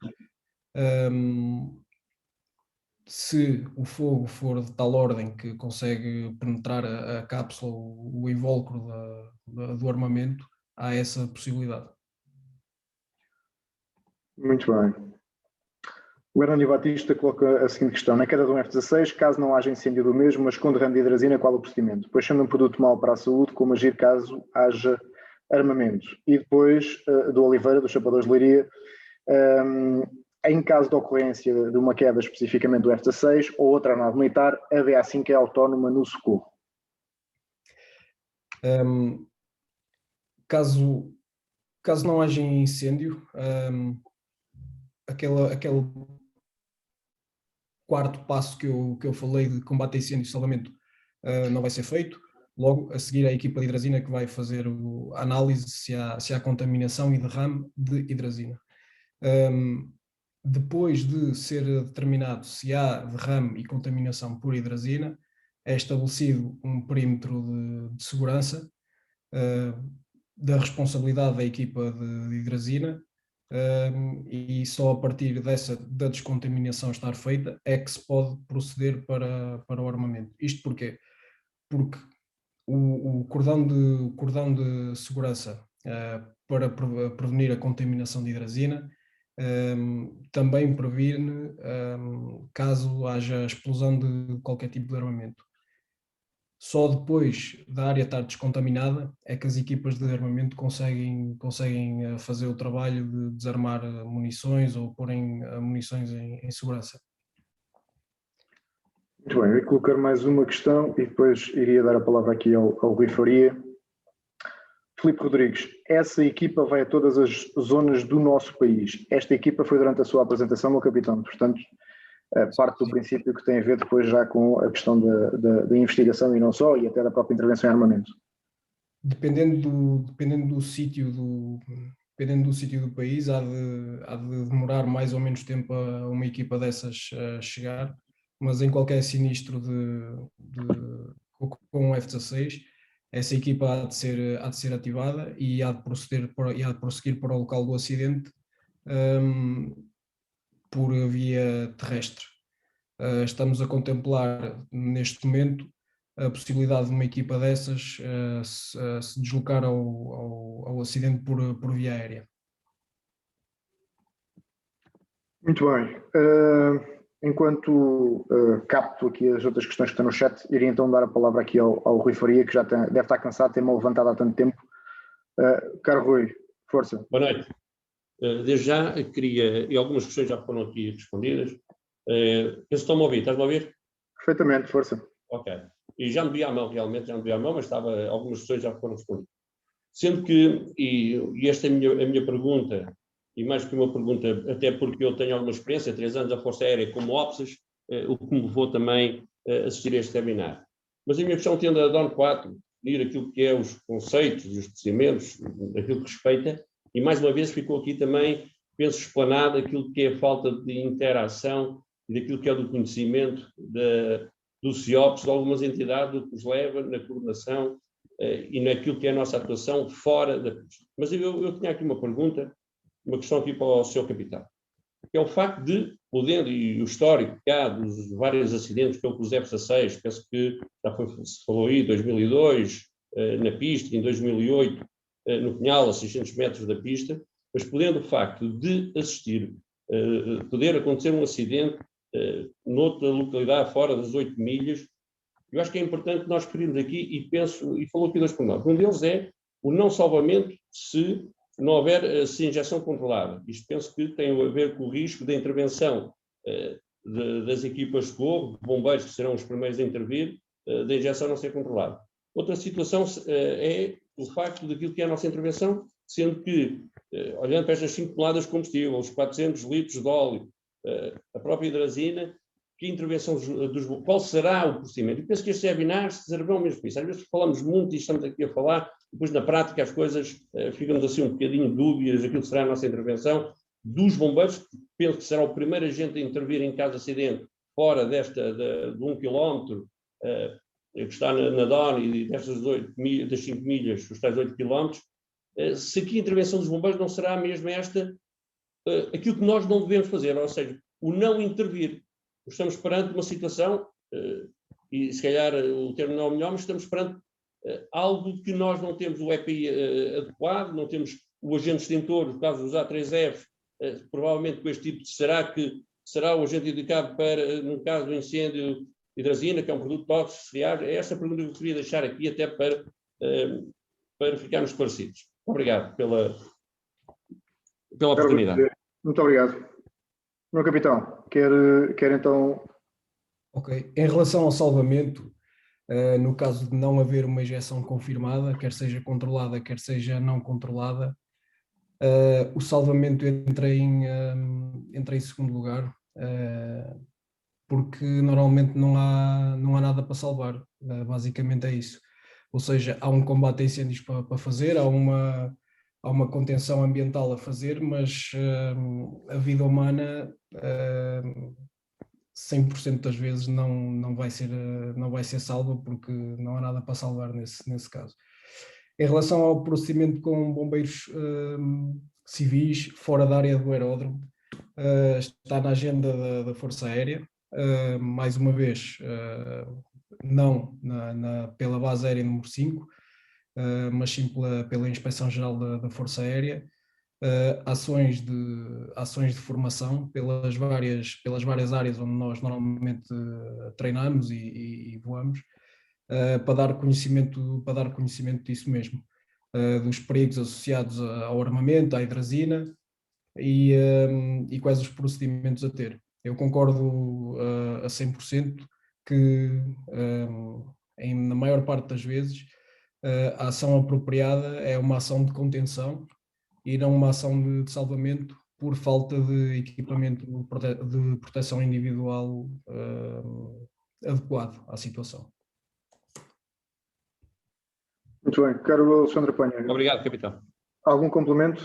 Se o fogo for de tal ordem que consegue penetrar a cápsula, o invólucro do armamento, há essa possibilidade. Muito bem. O Hernani Batista coloca a seguinte questão: na queda de um F-16, caso não haja incêndio do mesmo, mas com derrame de hidrazina, qual o procedimento? Pois sendo um produto mau para a saúde, como agir caso haja armamento? E depois, do Oliveira, dos Chapadores de Leiria, em caso de ocorrência de uma queda especificamente do F-16 ou outra nave militar, a BA5 é autónoma no socorro? Caso não haja incêndio, aquele quarto passo que eu falei de combate a incêndio e salvamento não vai ser feito. Logo a seguir, a equipa de hidrazina que vai fazer a análise se há contaminação e derrame de hidrazina. Depois de ser determinado se há derrame e contaminação por hidrazina, é estabelecido um perímetro de segurança da responsabilidade da equipa de hidrazina, e só a partir da descontaminação estar feita é que se pode proceder para o armamento. Isto porquê? Porque o cordão de segurança para prevenir a contaminação de hidrazina também previne caso haja explosão de qualquer tipo de armamento. Só depois da área estar descontaminada é que as equipas de armamento conseguem fazer o trabalho de desarmar munições ou porem munições em segurança. Muito bem, eu vou colocar mais uma questão e depois iria dar a palavra aqui ao Rui Faria. Filipe Rodrigues, essa equipa vai a todas as zonas do nosso país. Esta equipa foi durante a sua apresentação, meu capitão, portanto, parte do princípio que tem a ver depois já com a questão da investigação e não só, e até da própria intervenção em armamento. Dependendo do sítio do país, há de demorar mais ou menos tempo a uma equipa dessas a chegar, mas em qualquer sinistro com o F-16, essa equipa há de ser ativada e há de prosseguir para o local do acidente por via terrestre. Estamos a contemplar neste momento a possibilidade de uma equipa dessas se deslocar ao acidente por via aérea. Muito bem. Enquanto capto aqui as outras questões que estão no chat, iria então dar a palavra aqui ao Rui Faria, que já deve estar cansado, tem-me levantado há tanto tempo. Caro Rui, força. Boa noite. Desde já queria, e algumas questões já foram aqui respondidas. Penso que estão-me a ouvir, estás-me a ouvir? Perfeitamente, força. Ok. E já me vi à mão, realmente, mas algumas questões já foram respondidas. Sendo que, e esta é a minha pergunta, e mais que uma pergunta, até porque eu tenho alguma experiência, 3 anos da Força Aérea como OPSAS, o que me levou também a assistir a este webinar. Mas a minha questão tende a DON 4, ir aquilo que é os conceitos e os procedimentos, aquilo que respeita, e mais uma vez ficou aqui também, penso, explanado aquilo que é a falta de interação e daquilo que é do conhecimento do CIOPS, de algumas entidades, do que os leva na coordenação e naquilo que é a nossa atuação fora da pista. Mas eu tinha aqui uma pergunta, uma questão aqui para o Sr. Capitão, que é o facto de, podendo, e o histórico que há dos vários acidentes que houve com os F-16, penso que já se falou aí, 2002, na pista, em 2008, no Pinhal, a 600 metros da pista, mas podendo o facto de assistir, poder acontecer um acidente noutra localidade fora das 8 milhas, eu acho que é importante nós referirmos aqui, e penso, e falou aqui 2 pormenores. Um deles é o não salvamento se não houver injeção controlada. Isto penso que tem a ver com o risco da intervenção das equipas de socorro, de bombeiros, que serão os primeiros a intervir, da injeção não ser controlada. Outra situação é o facto daquilo que é a nossa intervenção, sendo que, olhando para estas 5 toneladas de combustível, os 400 litros de óleo, a própria hidrazina, que intervenção qual será o procedimento? Eu penso que estes webinars servirão mesmo para isso. Às vezes falamos muito e estamos aqui a falar, depois na prática as coisas ficam assim um bocadinho dúbias daquilo que será a nossa intervenção dos bombeiros, que penso que será o primeiro agente a intervir em caso de acidente fora de 1 quilómetro, que está na DON e das 5 milhas, os tais 8 quilómetros, se aqui a intervenção dos bombeiros não será mesmo esta, aquilo que nós não devemos fazer, ou seja, o não intervir. Estamos perante uma situação, e se calhar o termo não é o melhor, mas estamos perante algo que nós não temos o EPI adequado, não temos o agente extintor, no caso dos A3F, provavelmente com este tipo, será o agente indicado para, no caso do incêndio de hidrazina, que é um produto tóxico, é esta pergunta que eu queria deixar aqui até para ficarmos esclarecidos. Obrigado pela oportunidade. Muito obrigado. Meu capitão, quer então... Ok. Em relação ao salvamento, no caso de não haver uma injeção confirmada, quer seja controlada, quer seja não controlada, o salvamento entra em segundo lugar, porque normalmente não há nada para salvar, basicamente é isso. Ou seja, há um combate a incêndios para fazer, há uma contenção ambiental a fazer, mas a vida humana 100% das vezes não vai ser salva, porque não há nada para salvar nesse caso. Em relação ao procedimento com bombeiros civis fora da área do aeródromo, está na agenda da Força Aérea, mais uma vez, não pela base aérea número 5, mas sim pela Inspeção-Geral da Força Aérea, ações de formação pelas várias áreas onde nós normalmente treinamos e voamos, para dar conhecimento disso mesmo, dos perigos associados ao armamento, à hidrazina e quais os procedimentos a ter. Eu concordo a 100% que na maior parte das vezes a ação apropriada é uma ação de contenção e não uma ação de salvamento por falta de equipamento de proteção individual adequado à situação. Muito bem. Caro Alexandre Penha. Obrigado, capitão. Algum complemento?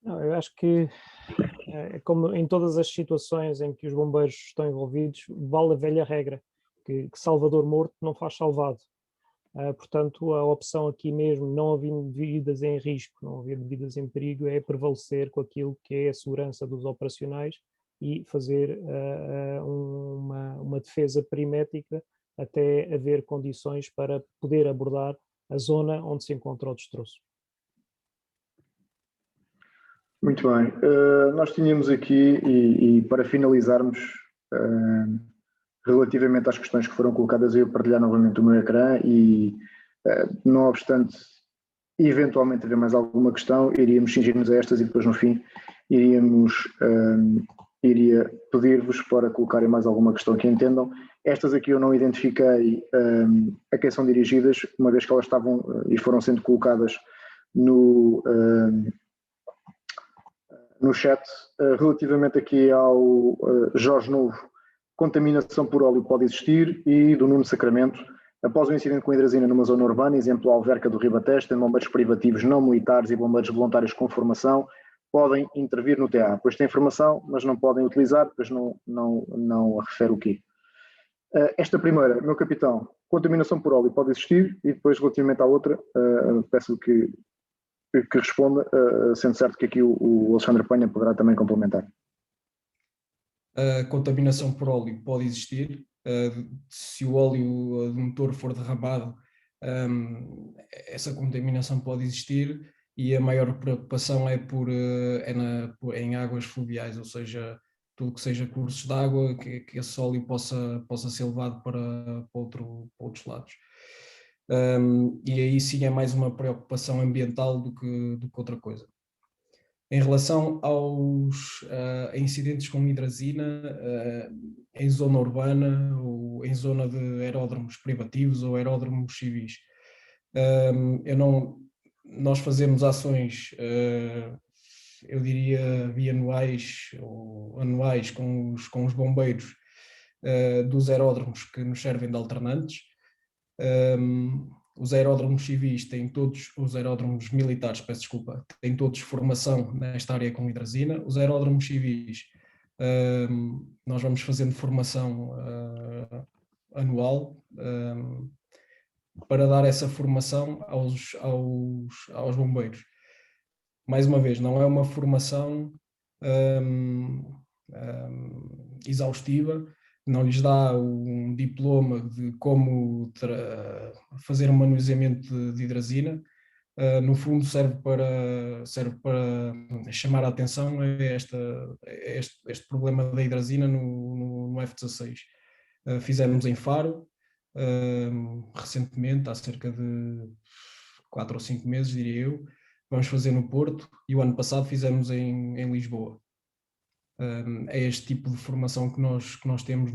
Não, eu acho que, como em todas as situações em que os bombeiros estão envolvidos, vale a velha regra, que salvador morto não faz salvado. Portanto, a opção aqui mesmo, não havendo vidas em risco, não havendo vidas em perigo, é prevalecer com aquilo que é a segurança dos operacionais e fazer uma defesa perimétrica até haver condições para poder abordar a zona onde se encontra o destroço. Muito bem. Nós tínhamos aqui, e para finalizarmos, relativamente às questões que foram colocadas, eu partilhar novamente o meu ecrã e, não obstante eventualmente haver mais alguma questão, iríamos cingir-nos a estas e depois no fim iria pedir-vos para colocarem mais alguma questão que entendam. Estas aqui eu não identifiquei a quem são dirigidas, uma vez que elas estavam e foram sendo colocadas no chat. Relativamente aqui ao Jorge Novo, contaminação por óleo pode existir, e do Nuno Sacramento, após o incidente com hidrazina numa zona urbana, exemplo Alverca do Ribatejo, tem bombeiros privativos não militares e bombeiros voluntários com formação, podem intervir no TA, pois têm formação, mas não podem utilizar, pois não refere o quê. Esta primeira, meu capitão, contaminação por óleo pode existir, e depois relativamente à outra, peço que responda, sendo certo que aqui o Alexandre Penha poderá também complementar. A contaminação por óleo pode existir. Se o óleo do motor for derramado, essa contaminação pode existir, e a maior preocupação é em águas fluviais, ou seja, tudo que seja cursos de água, que esse óleo possa ser levado para outros lados. E aí sim é mais uma preocupação ambiental do que outra coisa. Em relação aos incidentes com hidrazina em zona urbana ou em zona de aeródromos privativos ou aeródromos civis, nós fazemos ações, eu diria bianuais ou anuais com os bombeiros dos aeródromos que nos servem de alternantes. Os aeródromos civis têm todos, os aeródromos militares, peço desculpa, têm todos formação nesta área com hidrazina. Os aeródromos civis, nós vamos fazendo formação anual para dar essa formação aos bombeiros. Mais uma vez, não é uma formação exaustiva, não lhes dá um diploma de como fazer um manuseamento de hidrazina. No fundo serve para chamar a atenção a este problema da hidrazina no F-16. Fizemos em Faro, recentemente, há cerca de 4 ou 5 meses, diria eu. Vamos fazer no Porto, e o ano passado fizemos em Lisboa. É este tipo de formação que nós temos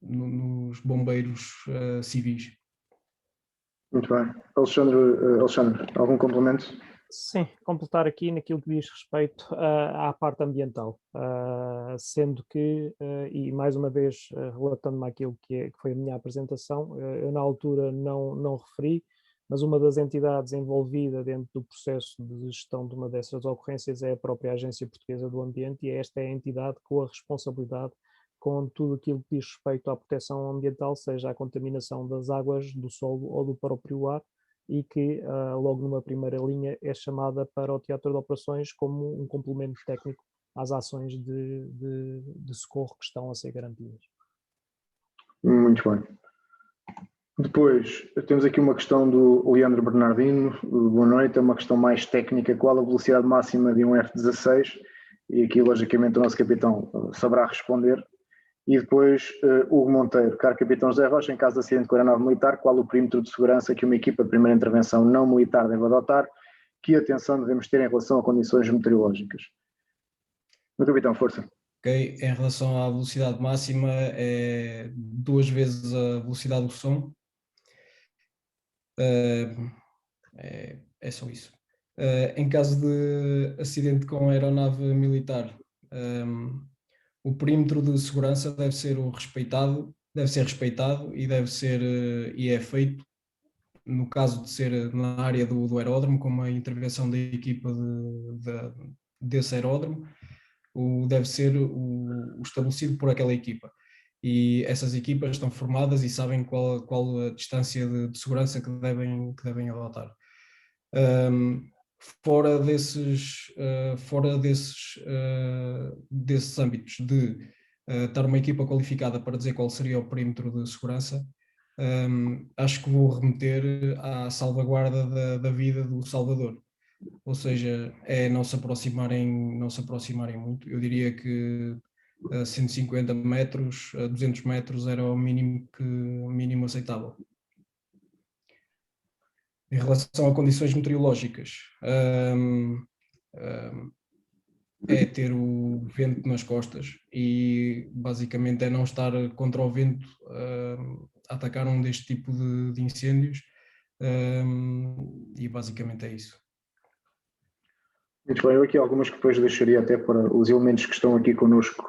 nos bombeiros civis. Muito bem. Alexandre, algum complemento? Sim, completar aqui naquilo que diz respeito à parte ambiental, sendo que, e mais uma vez relatando-me àquilo que foi a minha apresentação, eu na altura não referi, mas uma das entidades envolvida dentro do processo de gestão de uma dessas ocorrências é a própria Agência Portuguesa do Ambiente, e esta é a entidade com a responsabilidade com tudo aquilo que diz respeito à proteção ambiental, seja a contaminação das águas, do solo ou do próprio ar, e que logo numa primeira linha é chamada para o teatro de operações como um complemento técnico às ações de socorro que estão a ser garantidas. Muito bem. Depois, temos aqui uma questão do Leandro Bernardino. Boa noite. É uma questão mais técnica. Qual a velocidade máxima de um F-16? E aqui, logicamente, o nosso capitão saberá responder. E depois, Hugo Monteiro. Caro capitão José Rocha, em caso de acidente com a aeronave militar, qual o perímetro de segurança que uma equipa de primeira intervenção não militar deve adotar? Que atenção devemos ter em relação a condições meteorológicas? Meu capitão, força. Okay? Em relação à velocidade máxima, é 2 vezes a velocidade do som. É só isso. Em caso de acidente com aeronave militar, o perímetro de segurança deve ser respeitado e deve ser e é feito no caso de ser na área do aeródromo, com a intervenção da equipa desse aeródromo, deve ser o estabelecido por aquela equipa. E essas equipas estão formadas e sabem qual a distância de segurança que devem adotar. Fora desses âmbitos de estar uma equipa qualificada para dizer qual seria o perímetro de segurança, acho que vou remeter à salvaguarda da vida do Salvador. Ou seja, é não se aproximarem muito. Eu diria que 150 metros, 200 metros era o mínimo aceitável. Em relação a condições meteorológicas, é ter o vento nas costas e basicamente é não estar contra o vento a atacar deste tipo de incêndios, e basicamente é isso. Muito bem, eu aqui algumas que depois deixaria até para os elementos que estão aqui connosco,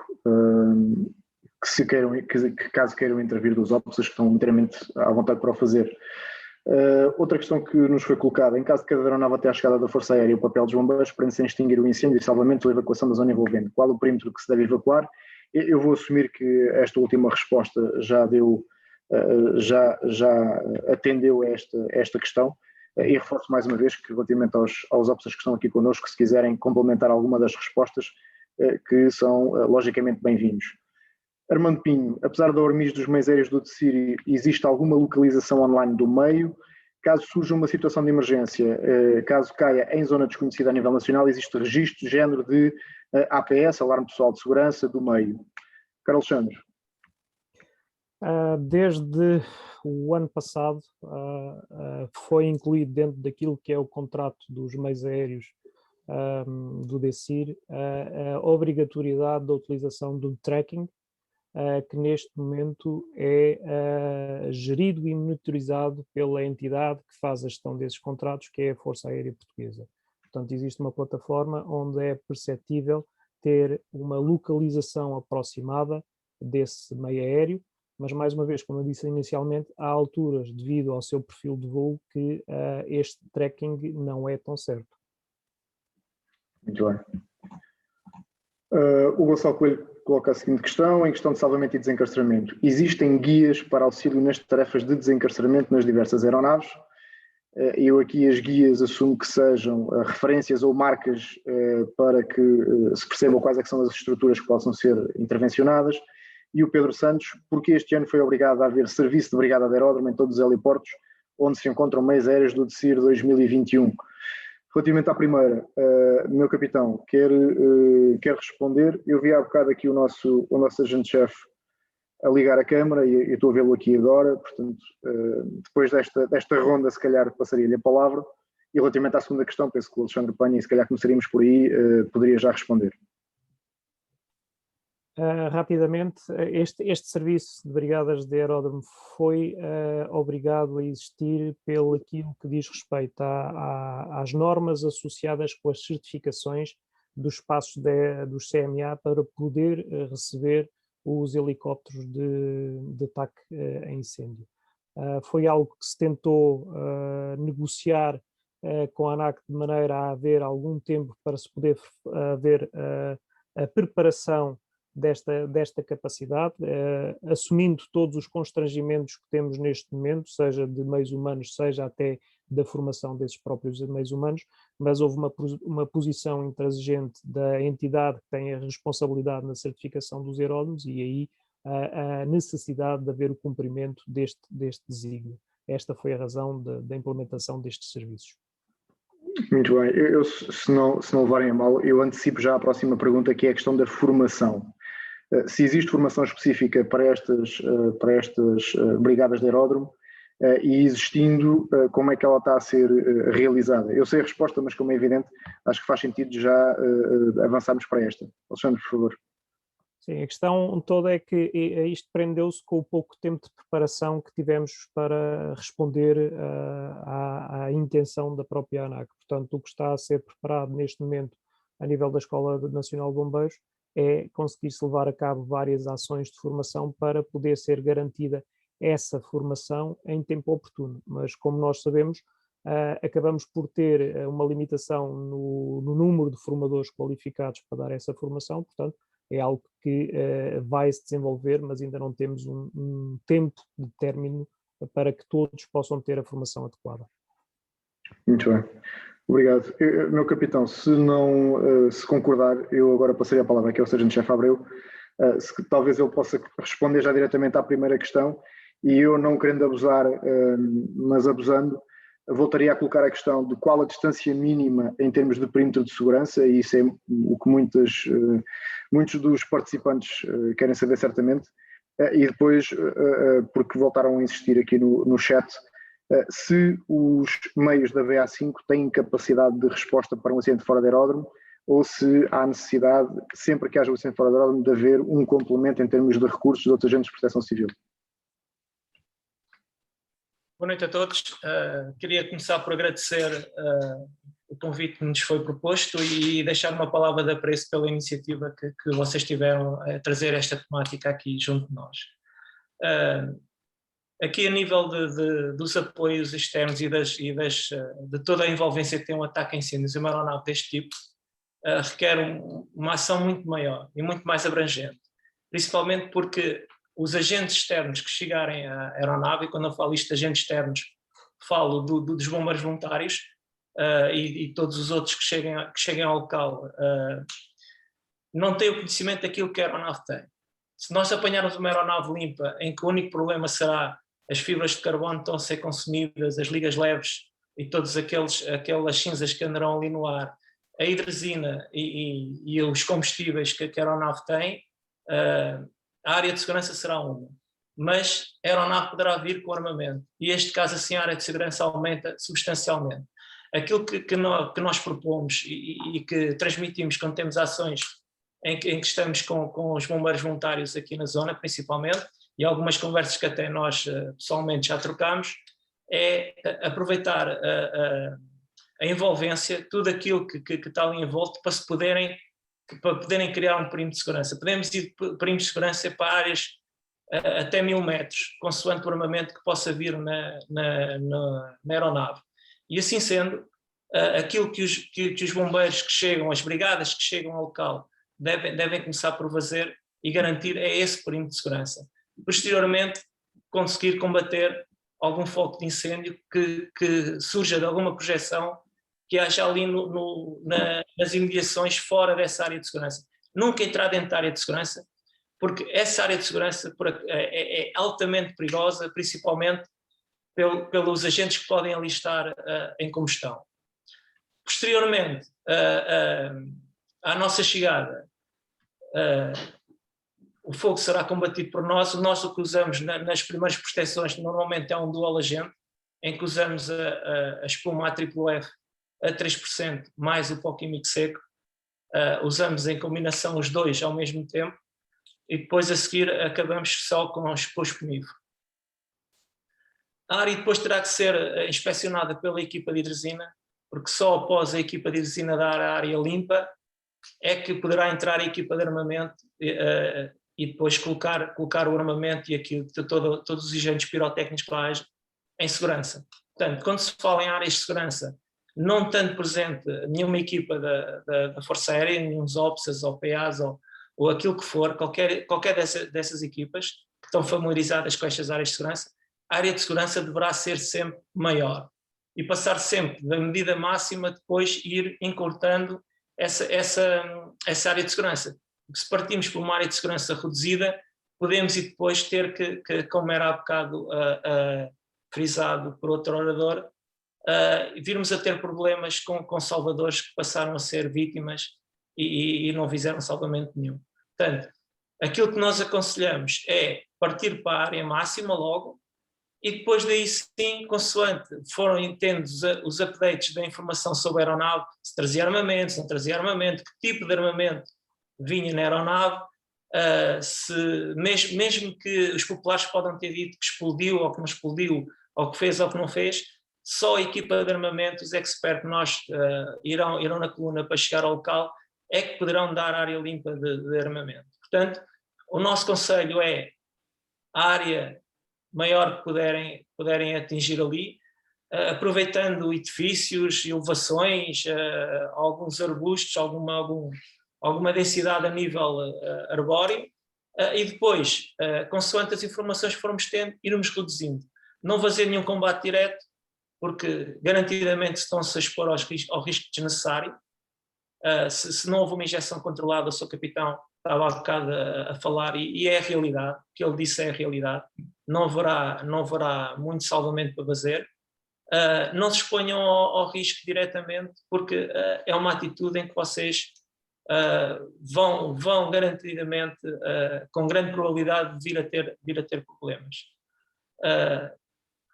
que caso queiram intervir dos óbvios, que estão inteiramente à vontade para o fazer. Outra questão que nos foi colocada: em caso de cada aeronave até à chegada da Força Aérea, o papel dos bombeiros prende-se em extinguir o incêndio e salvamento ou evacuação da zona envolvente. Qual o perímetro que se deve evacuar? Eu vou assumir que esta última resposta já atendeu esta questão, e reforço mais uma vez que, relativamente aos óbvios que estão aqui connosco, se quiserem complementar alguma das respostas, que são logicamente bem-vindos. Armando Pinho: apesar da hormiz dos meios aéreos do DECIR, existe alguma localização online do meio? Caso surja uma situação de emergência, caso caia em zona desconhecida a nível nacional, existe registro de género de APS, Alarme Pessoal de Segurança, do meio? Carlos Alexandre. Desde o ano passado foi incluído dentro daquilo que é o contrato dos meios aéreos do DECIR a obrigatoriedade da utilização do tracking, que neste momento é gerido e monitorizado pela entidade que faz a gestão desses contratos, que é a Força Aérea Portuguesa. Portanto, existe uma plataforma onde é perceptível ter uma localização aproximada desse meio aéreo, mas, mais uma vez, como eu disse inicialmente, há alturas, devido ao seu perfil de voo, que este tracking não é tão certo. Muito bem. O Gonçalo Coelho coloca a seguinte questão: em questão de salvamento e desencarceramento, existem guias para auxílio nas tarefas de desencarceramento nas diversas aeronaves? Eu aqui as guias assumo que sejam referências ou marcas para que se percebam quais é que são as estruturas que possam ser intervencionadas. E o Pedro Santos: porque este ano foi obrigado a haver serviço de brigada de aeródromo em todos os heliportos onde se encontram meios aéreos do DECIR 2021? Relativamente à primeira, meu capitão, quer responder? Eu vi há bocado aqui o nosso agente-chefe a ligar a câmara e eu estou a vê-lo aqui agora, portanto, depois desta ronda, se calhar passaria-lhe a palavra. E relativamente à segunda questão, penso que o Alexandre Panha, e se calhar começaríamos por aí, poderia já responder. Rapidamente, este serviço de brigadas de aeródromo foi obrigado a existir pelo aquilo que diz respeito às normas associadas com as certificações dos espaços dos CMA para poder receber os helicópteros de ataque a incêndio. Foi algo que se tentou negociar com a ANAC de maneira a haver algum tempo para se poder haver a preparação desta capacidade, assumindo todos os constrangimentos que temos neste momento, seja de meios humanos, seja até da formação desses próprios meios humanos, mas houve uma posição intransigente da entidade que tem a responsabilidade na certificação dos aeródromos e aí a necessidade de haver o cumprimento deste desígnio. Esta foi a razão da implementação destes serviços. Muito bem. Se não levarem a mal, eu antecipo já a próxima pergunta, que é a questão da formação. Se existe formação específica para estas brigadas de aeródromo, e existindo, como é que ela está a ser realizada? Eu sei a resposta, mas como é evidente, acho que faz sentido já avançarmos para esta. Alexandre, por favor. Sim, a questão toda é que isto prendeu-se com o pouco tempo de preparação que tivemos para responder à intenção da própria ANAC. Portanto, o que está a ser preparado neste momento a nível da Escola Nacional de Bombeiros é conseguir-se levar a cabo várias ações de formação para poder ser garantida essa formação em tempo oportuno. Mas, como nós sabemos, acabamos por ter uma limitação no número de formadores qualificados para dar essa formação, portanto, é algo que vai se desenvolver, mas ainda não temos um tempo de término para que todos possam ter a formação adequada. Muito bem. Obrigado. Meu capitão, se concordar, eu agora passaria a palavra aqui ao Sargento-Chefe Abreu, talvez ele possa responder já diretamente à primeira questão, e eu, não querendo abusar, mas abusando, voltaria a colocar a questão de qual a distância mínima em termos de perímetro de segurança, e isso é o que muitos dos participantes querem saber certamente, e depois, porque voltaram a insistir aqui no chat, se os meios da BA5 têm capacidade de resposta para um acidente fora de aeródromo, ou se há necessidade, sempre que haja um acidente fora de aeródromo, de haver um complemento em termos de recursos de outros agentes de proteção civil. Boa noite a todos. Queria começar por agradecer o convite que nos foi proposto e deixar uma palavra de apreço pela iniciativa que vocês tiveram a trazer esta temática aqui junto de nós. Aqui a nível dos apoios externos e de toda a envolvência que tem um ataque a incêndios e uma aeronave deste tipo, requer uma ação muito maior e muito mais abrangente, principalmente porque os agentes externos que chegarem à aeronave, e quando eu falo isto de agentes externos, falo dos bombeiros voluntários e todos os outros que cheguem ao local, não têm o conhecimento daquilo que a aeronave tem. Se nós apanharmos uma aeronave limpa, em que o único problema será as fibras de carbono estão a ser consumidas, as ligas leves e todas aquelas cinzas que andarão ali no ar, a hidrazina e os combustíveis que a aeronave tem, a área de segurança será uma, mas a aeronave poderá vir com armamento, e este caso assim a área de segurança aumenta substancialmente. Aquilo que nós propomos e que transmitimos quando temos ações em que estamos com os bombeiros voluntários aqui na zona, principalmente, e algumas conversas que até nós pessoalmente já trocamos, é aproveitar a envolvência, tudo aquilo que está ali envolto para poderem criar um perímetro de segurança. Podemos ir de perímetro de segurança para áreas até 1000 metros, consoante o armamento que possa vir na aeronave. E assim sendo, aquilo que os bombeiros que chegam, as brigadas que chegam ao local, devem começar por fazer e garantir é esse perímetro de segurança. Posteriormente, conseguir combater algum foco de incêndio que surja de alguma projeção que haja ali nas imediações fora dessa área de segurança. Nunca entrar dentro da área de segurança, porque essa área de segurança é altamente perigosa, principalmente pelos agentes que podem ali estar em combustão. Posteriormente, à nossa chegada, o fogo será combatido por nós. Nós o que usamos nas primeiras proteções normalmente é um dual agente, em que usamos a espuma AFFF a 3% mais o pó químico seco. Usamos em combinação os dois ao mesmo tempo e depois a seguir acabamos só com o explosivo. A área depois terá que ser inspecionada pela equipa de hidrazina, porque só após a equipa de hidrazina dar a área limpa é que poderá entrar a equipa de armamento e depois colocar o armamento e aquilo, todos os agentes pirotécnicos que lá hajam em segurança. Portanto, quando se fala em áreas de segurança, não tanto presente nenhuma equipa da Força Aérea, nenhum OPSAs ou PAs ou aquilo que for, qualquer dessas equipas que estão familiarizadas com estas áreas de segurança, a área de segurança deverá ser sempre maior e passar sempre da medida máxima, depois ir encurtando essa área de segurança. Porque se partimos por uma área de segurança reduzida, podemos e depois ter que como era há bocado frisado por outro orador, virmos a ter problemas com salvadores que passaram a ser vítimas e não fizeram salvamento nenhum. Portanto, aquilo que nós aconselhamos é partir para a área máxima logo e depois daí sim, consoante foram tendo os updates da informação sobre a aeronave, se trazia armamento, se não trazia armamento, que tipo de armamento vinha na aeronave, mesmo que os populares podem ter dito que explodiu ou que não explodiu, ou que fez ou que não fez, só a equipa de armamento, os experts que nós irão na coluna para chegar ao local, é que poderão dar área limpa de armamento. Portanto, o nosso conselho é a área maior que puderem atingir ali, aproveitando edifícios, elevações, alguns arbustos, alguma densidade a nível arbóreo, e depois, consoante as informações que formos tendo, irmos reduzindo. Não fazer nenhum combate direto, porque garantidamente estão-se a expor ao risco desnecessário. Se não houve uma injeção controlada, o seu capitão estava há bocado a falar, e é a realidade, o que ele disse é a realidade, não haverá muito salvamento para fazer. Não se exponham ao risco diretamente, porque é uma atitude em que vocês vão garantidamente, com grande probabilidade, vir a ter problemas.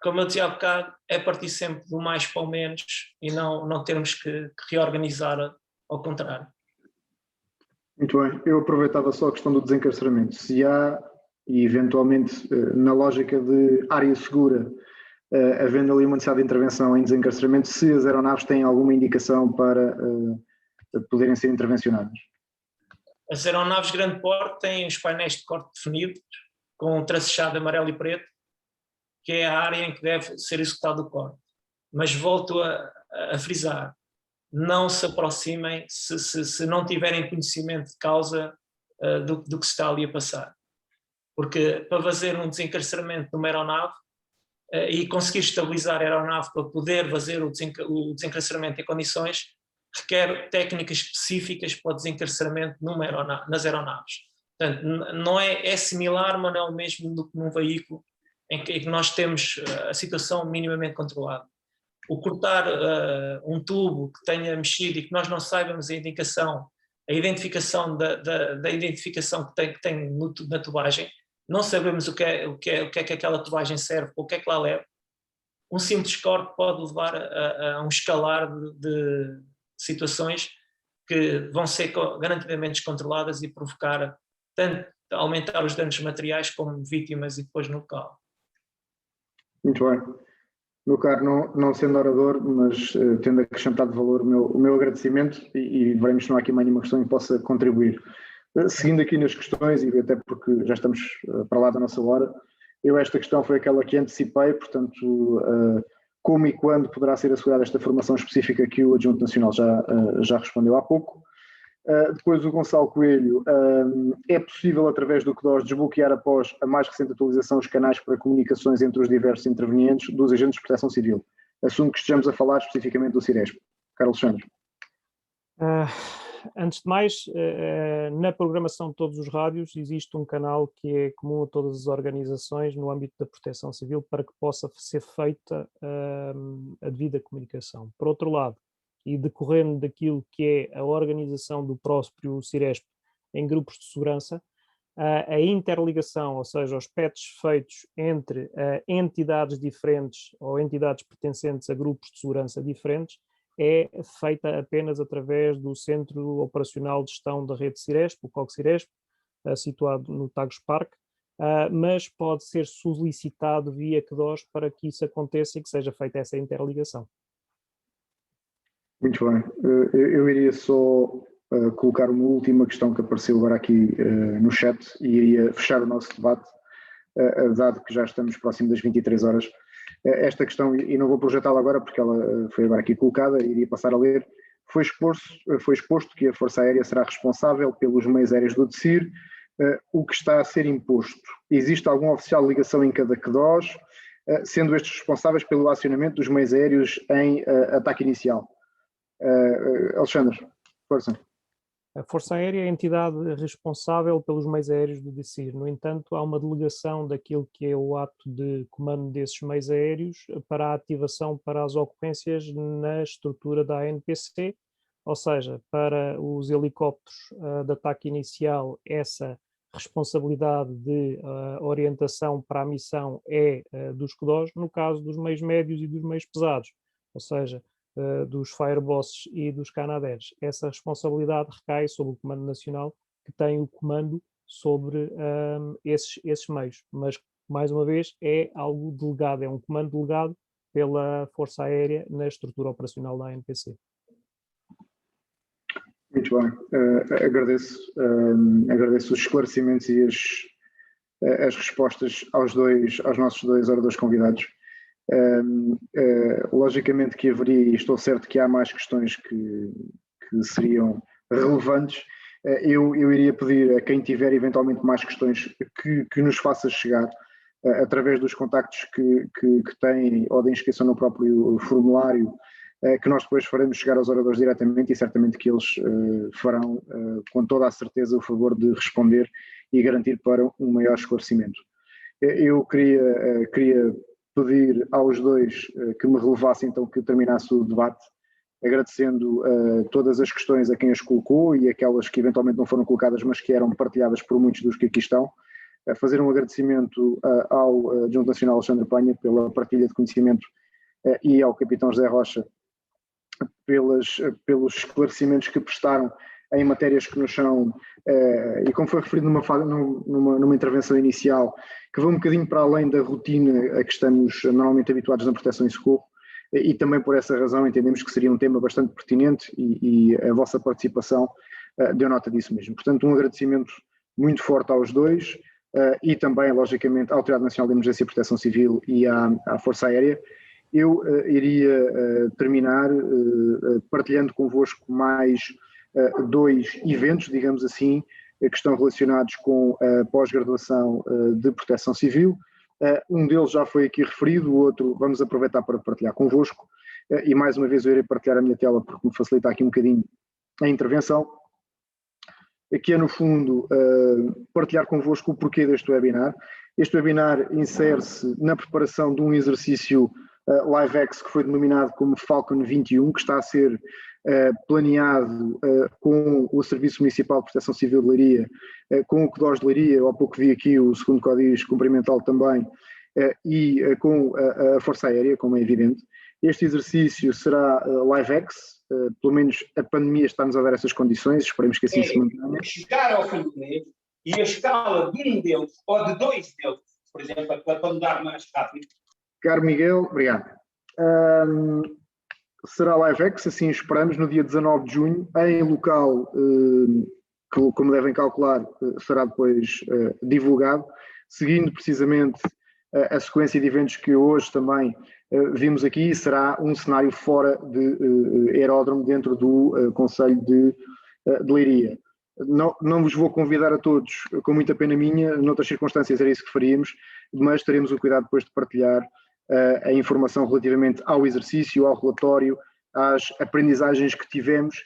Como eu dizia há bocado, é partir sempre do mais para o menos e não termos que reorganizar ao contrário. Muito bem, eu aproveitava só a questão do desencarceramento. Se há, e eventualmente na lógica de área segura, havendo ali uma necessidade de intervenção em desencarceramento, se as aeronaves têm alguma indicação para poderem ser intervencionadas? As aeronaves de grande porte têm os painéis de corte definidos, com um tracejado amarelo e preto, que é a área em que deve ser executado o corte. Mas volto a frisar, não se aproximem se não tiverem conhecimento de causa do que se está ali a passar. Porque para fazer um desencarceramento de uma aeronave e conseguir estabilizar a aeronave para poder fazer o desencarceramento em condições, requer técnicas específicas para o desencarceramento nas aeronaves. Portanto, não é similar, mas não é o mesmo do que num veículo em que nós temos a situação minimamente controlada. O cortar um tubo que tenha mexido e que nós não saibamos a identificação da identificação que tem na tubagem, não sabemos o que é que aquela tubagem serve, ou o que é que lá leva. Um simples corte pode levar a um escalar de situações que vão ser garantidamente descontroladas e provocar tanto aumentar os danos materiais como vítimas e depois no local. Muito bem. Meu caro, não sendo orador, mas tendo acrescentado valor, o meu agradecimento e veremos se não há aqui mais nenhuma questão que possa contribuir. Seguindo aqui nas questões, e até porque já estamos para lá da nossa hora, esta questão foi aquela que antecipei, portanto, como e quando poderá ser assegurada esta formação específica que o Adjunto Nacional já respondeu há pouco. Depois o Gonçalo Coelho, é possível através do CDOS desbloquear após a mais recente atualização os canais para comunicações entre os diversos intervenientes dos agentes de proteção civil, assumo que estejamos a falar especificamente do Ciresp. Carlos Alexandre. Antes de mais, na programação de todos os rádios existe um canal que é comum a todas as organizações no âmbito da proteção civil para que possa ser feita a devida comunicação. Por outro lado, e decorrendo daquilo que é a organização do próprio Ciresp em grupos de segurança, a interligação, ou seja, os patches feitos entre entidades diferentes ou entidades pertencentes a grupos de segurança diferentes, é feita apenas através do Centro Operacional de Gestão da Rede Ciresp, o COG Ciresp, situado no Tagus Parque, mas pode ser solicitado via CDOS para que isso aconteça e que seja feita essa interligação. Muito bem. Eu iria só colocar uma última questão que apareceu agora aqui no chat e iria fechar o nosso debate, dado que já estamos próximo das 23 horas. Esta questão, e não vou projetá-la agora porque ela foi agora aqui colocada, iria passar a ler, foi exposto que a Força Aérea será responsável pelos meios aéreos do DECIR. O que está a ser imposto? Existe algum oficial de ligação em cada CDOS, sendo estes responsáveis pelo acionamento dos meios aéreos em ataque inicial? Alexandre, força. A Força Aérea é a entidade responsável pelos meios aéreos do DECIR. No entanto, há uma delegação daquilo que é o ato de comando desses meios aéreos para a ativação para as ocorrências na estrutura da ANPC, ou seja, para os helicópteros de ataque inicial, essa responsabilidade de orientação para a missão é dos CDOS, no caso dos meios médios e dos meios pesados, ou seja, dos Firebosses e dos Canadairs. Essa responsabilidade recai sobre o Comando Nacional, que tem o comando sobre esses meios, mas mais uma vez é algo delegado, é um comando delegado pela Força Aérea na estrutura operacional da ANPC. Muito bem, agradeço os esclarecimentos e as respostas aos nossos dois oradores convidados. Logicamente que haveria, e estou certo que há mais questões que seriam relevantes. Eu iria pedir a quem tiver eventualmente mais questões que nos faça chegar através dos contactos que têm ou da inscrição no próprio formulário, que nós depois faremos chegar aos oradores diretamente e certamente que eles farão com toda a certeza o favor de responder e garantir para um maior esclarecimento. Eu queria pedir aos dois que me relevassem então que terminasse o debate, agradecendo todas as questões a quem as colocou e aquelas que eventualmente não foram colocadas, mas que eram partilhadas por muitos dos que aqui estão. Fazer um agradecimento ao Adjunto Nacional Alexandre Penha pela partilha de conhecimento e ao Capitão José Rocha pelos esclarecimentos que prestaram em matérias que nos são, e como foi referido numa intervenção inicial, que vão um bocadinho para além da rotina a que estamos normalmente habituados na proteção e socorro, e também por essa razão entendemos que seria um tema bastante pertinente e a vossa participação deu nota disso mesmo. Portanto, um agradecimento muito forte aos dois e também, logicamente, à Autoridade Nacional de Emergência e Proteção Civil e à Força Aérea. Eu iria terminar partilhando convosco mais dois eventos, digamos assim, que estão relacionados com a pós-graduação de Proteção Civil. Um deles já foi aqui referido, o outro vamos aproveitar para partilhar convosco e mais uma vez eu irei partilhar a minha tela porque me facilita aqui um bocadinho a intervenção. Aqui é no fundo partilhar convosco o porquê deste webinar. Este webinar insere-se na preparação de um exercício LiveX que foi denominado como Falcon 21, que está a ser planeado com o Serviço Municipal de Proteção Civil de Leiria, com o CODOS de Leiria, há pouco vi aqui o segundo Código Cumprimental também, e com a Força Aérea, como é evidente. Este exercício será LiveX, pelo menos a pandemia está-nos a dar essas condições, esperemos que assim se mantenha. Chegar ao fim do mês e a escala de um deles, ou de dois deles, por exemplo, para mudar mais rápido. Caro Miguel, obrigado. Será LiveX, assim esperamos, no dia 19 de junho, em local que, como devem calcular, será depois divulgado, seguindo precisamente a sequência de eventos que hoje também vimos aqui. Será um cenário fora de aeródromo dentro do Concelho de Leiria. Não vos vou convidar a todos, com muita pena minha, noutras circunstâncias era isso que faríamos, mas teremos o cuidado depois de partilhar a informação relativamente ao exercício, ao relatório, às aprendizagens que tivemos,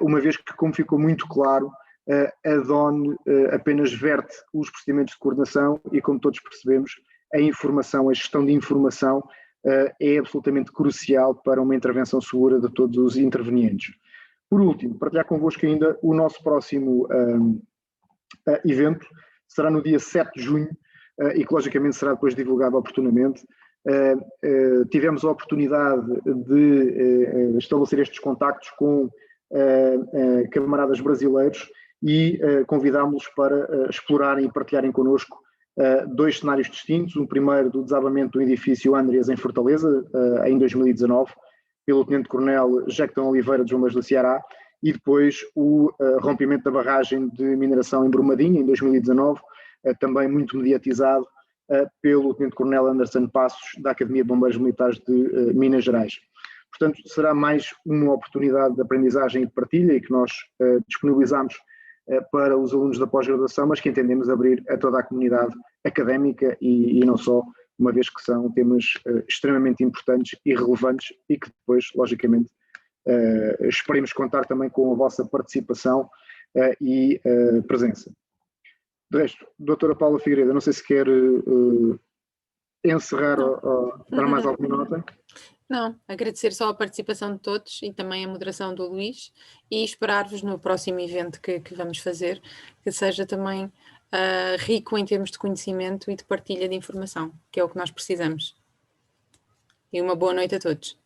uma vez que, como ficou muito claro, a DON apenas verte os procedimentos de coordenação e, como todos percebemos, a informação, a gestão de informação é absolutamente crucial para uma intervenção segura de todos os intervenientes. Por último, partilhar convosco ainda o nosso próximo evento, será no dia 7 de junho e que logicamente será depois divulgado oportunamente. Tivemos a oportunidade de estabelecer estes contactos com camaradas brasileiros e convidámos-los para explorarem e partilharem connosco dois cenários distintos. Um primeiro do desabamento do edifício Andreas em Fortaleza, em 2019, pelo Tenente-Coronel Jecton Oliveira de João Mas do Ceará, e depois o rompimento da barragem de mineração em Brumadinho, em 2019, também muito mediatizado pelo Tenente-Coronel Anderson Passos, da Academia de Bombeiros Militares de Minas Gerais. Portanto, será mais uma oportunidade de aprendizagem e de partilha e que nós disponibilizamos para os alunos da pós-graduação, mas que entendemos abrir a toda a comunidade académica e não só, uma vez que são temas extremamente importantes e relevantes e que depois, logicamente, esperemos contar também com a vossa participação e presença. De resto, doutora Paula Figueiredo, não sei se quer encerrar ou dar mais alguma nota. Não, agradecer só a participação de todos e também a moderação do Luís e esperar-vos no próximo evento que vamos fazer, que seja também rico em termos de conhecimento e de partilha de informação, que é o que nós precisamos. E uma boa noite a todos.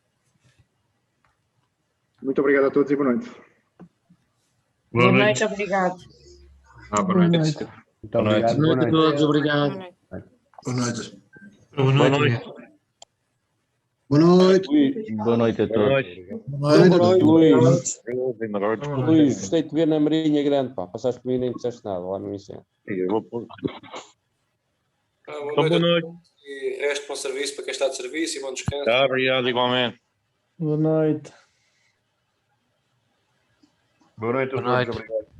Muito obrigado a todos e boa noite. Boa noite, obrigado. Boa noite. Muito obrigado. Boa noite a todos, obrigado. Boa noite. Boa noite. Boa noite. Boa noite a todos. Luís, gostei de te ver na Marinha Grande, pá. Passaste por mim e nem disseste nada lá no incêndio. Boa noite. E resto bom serviço para quem está de serviço e bom descanso. Obrigado, igualmente. Boa noite. Boa noite a todos. Obrigado.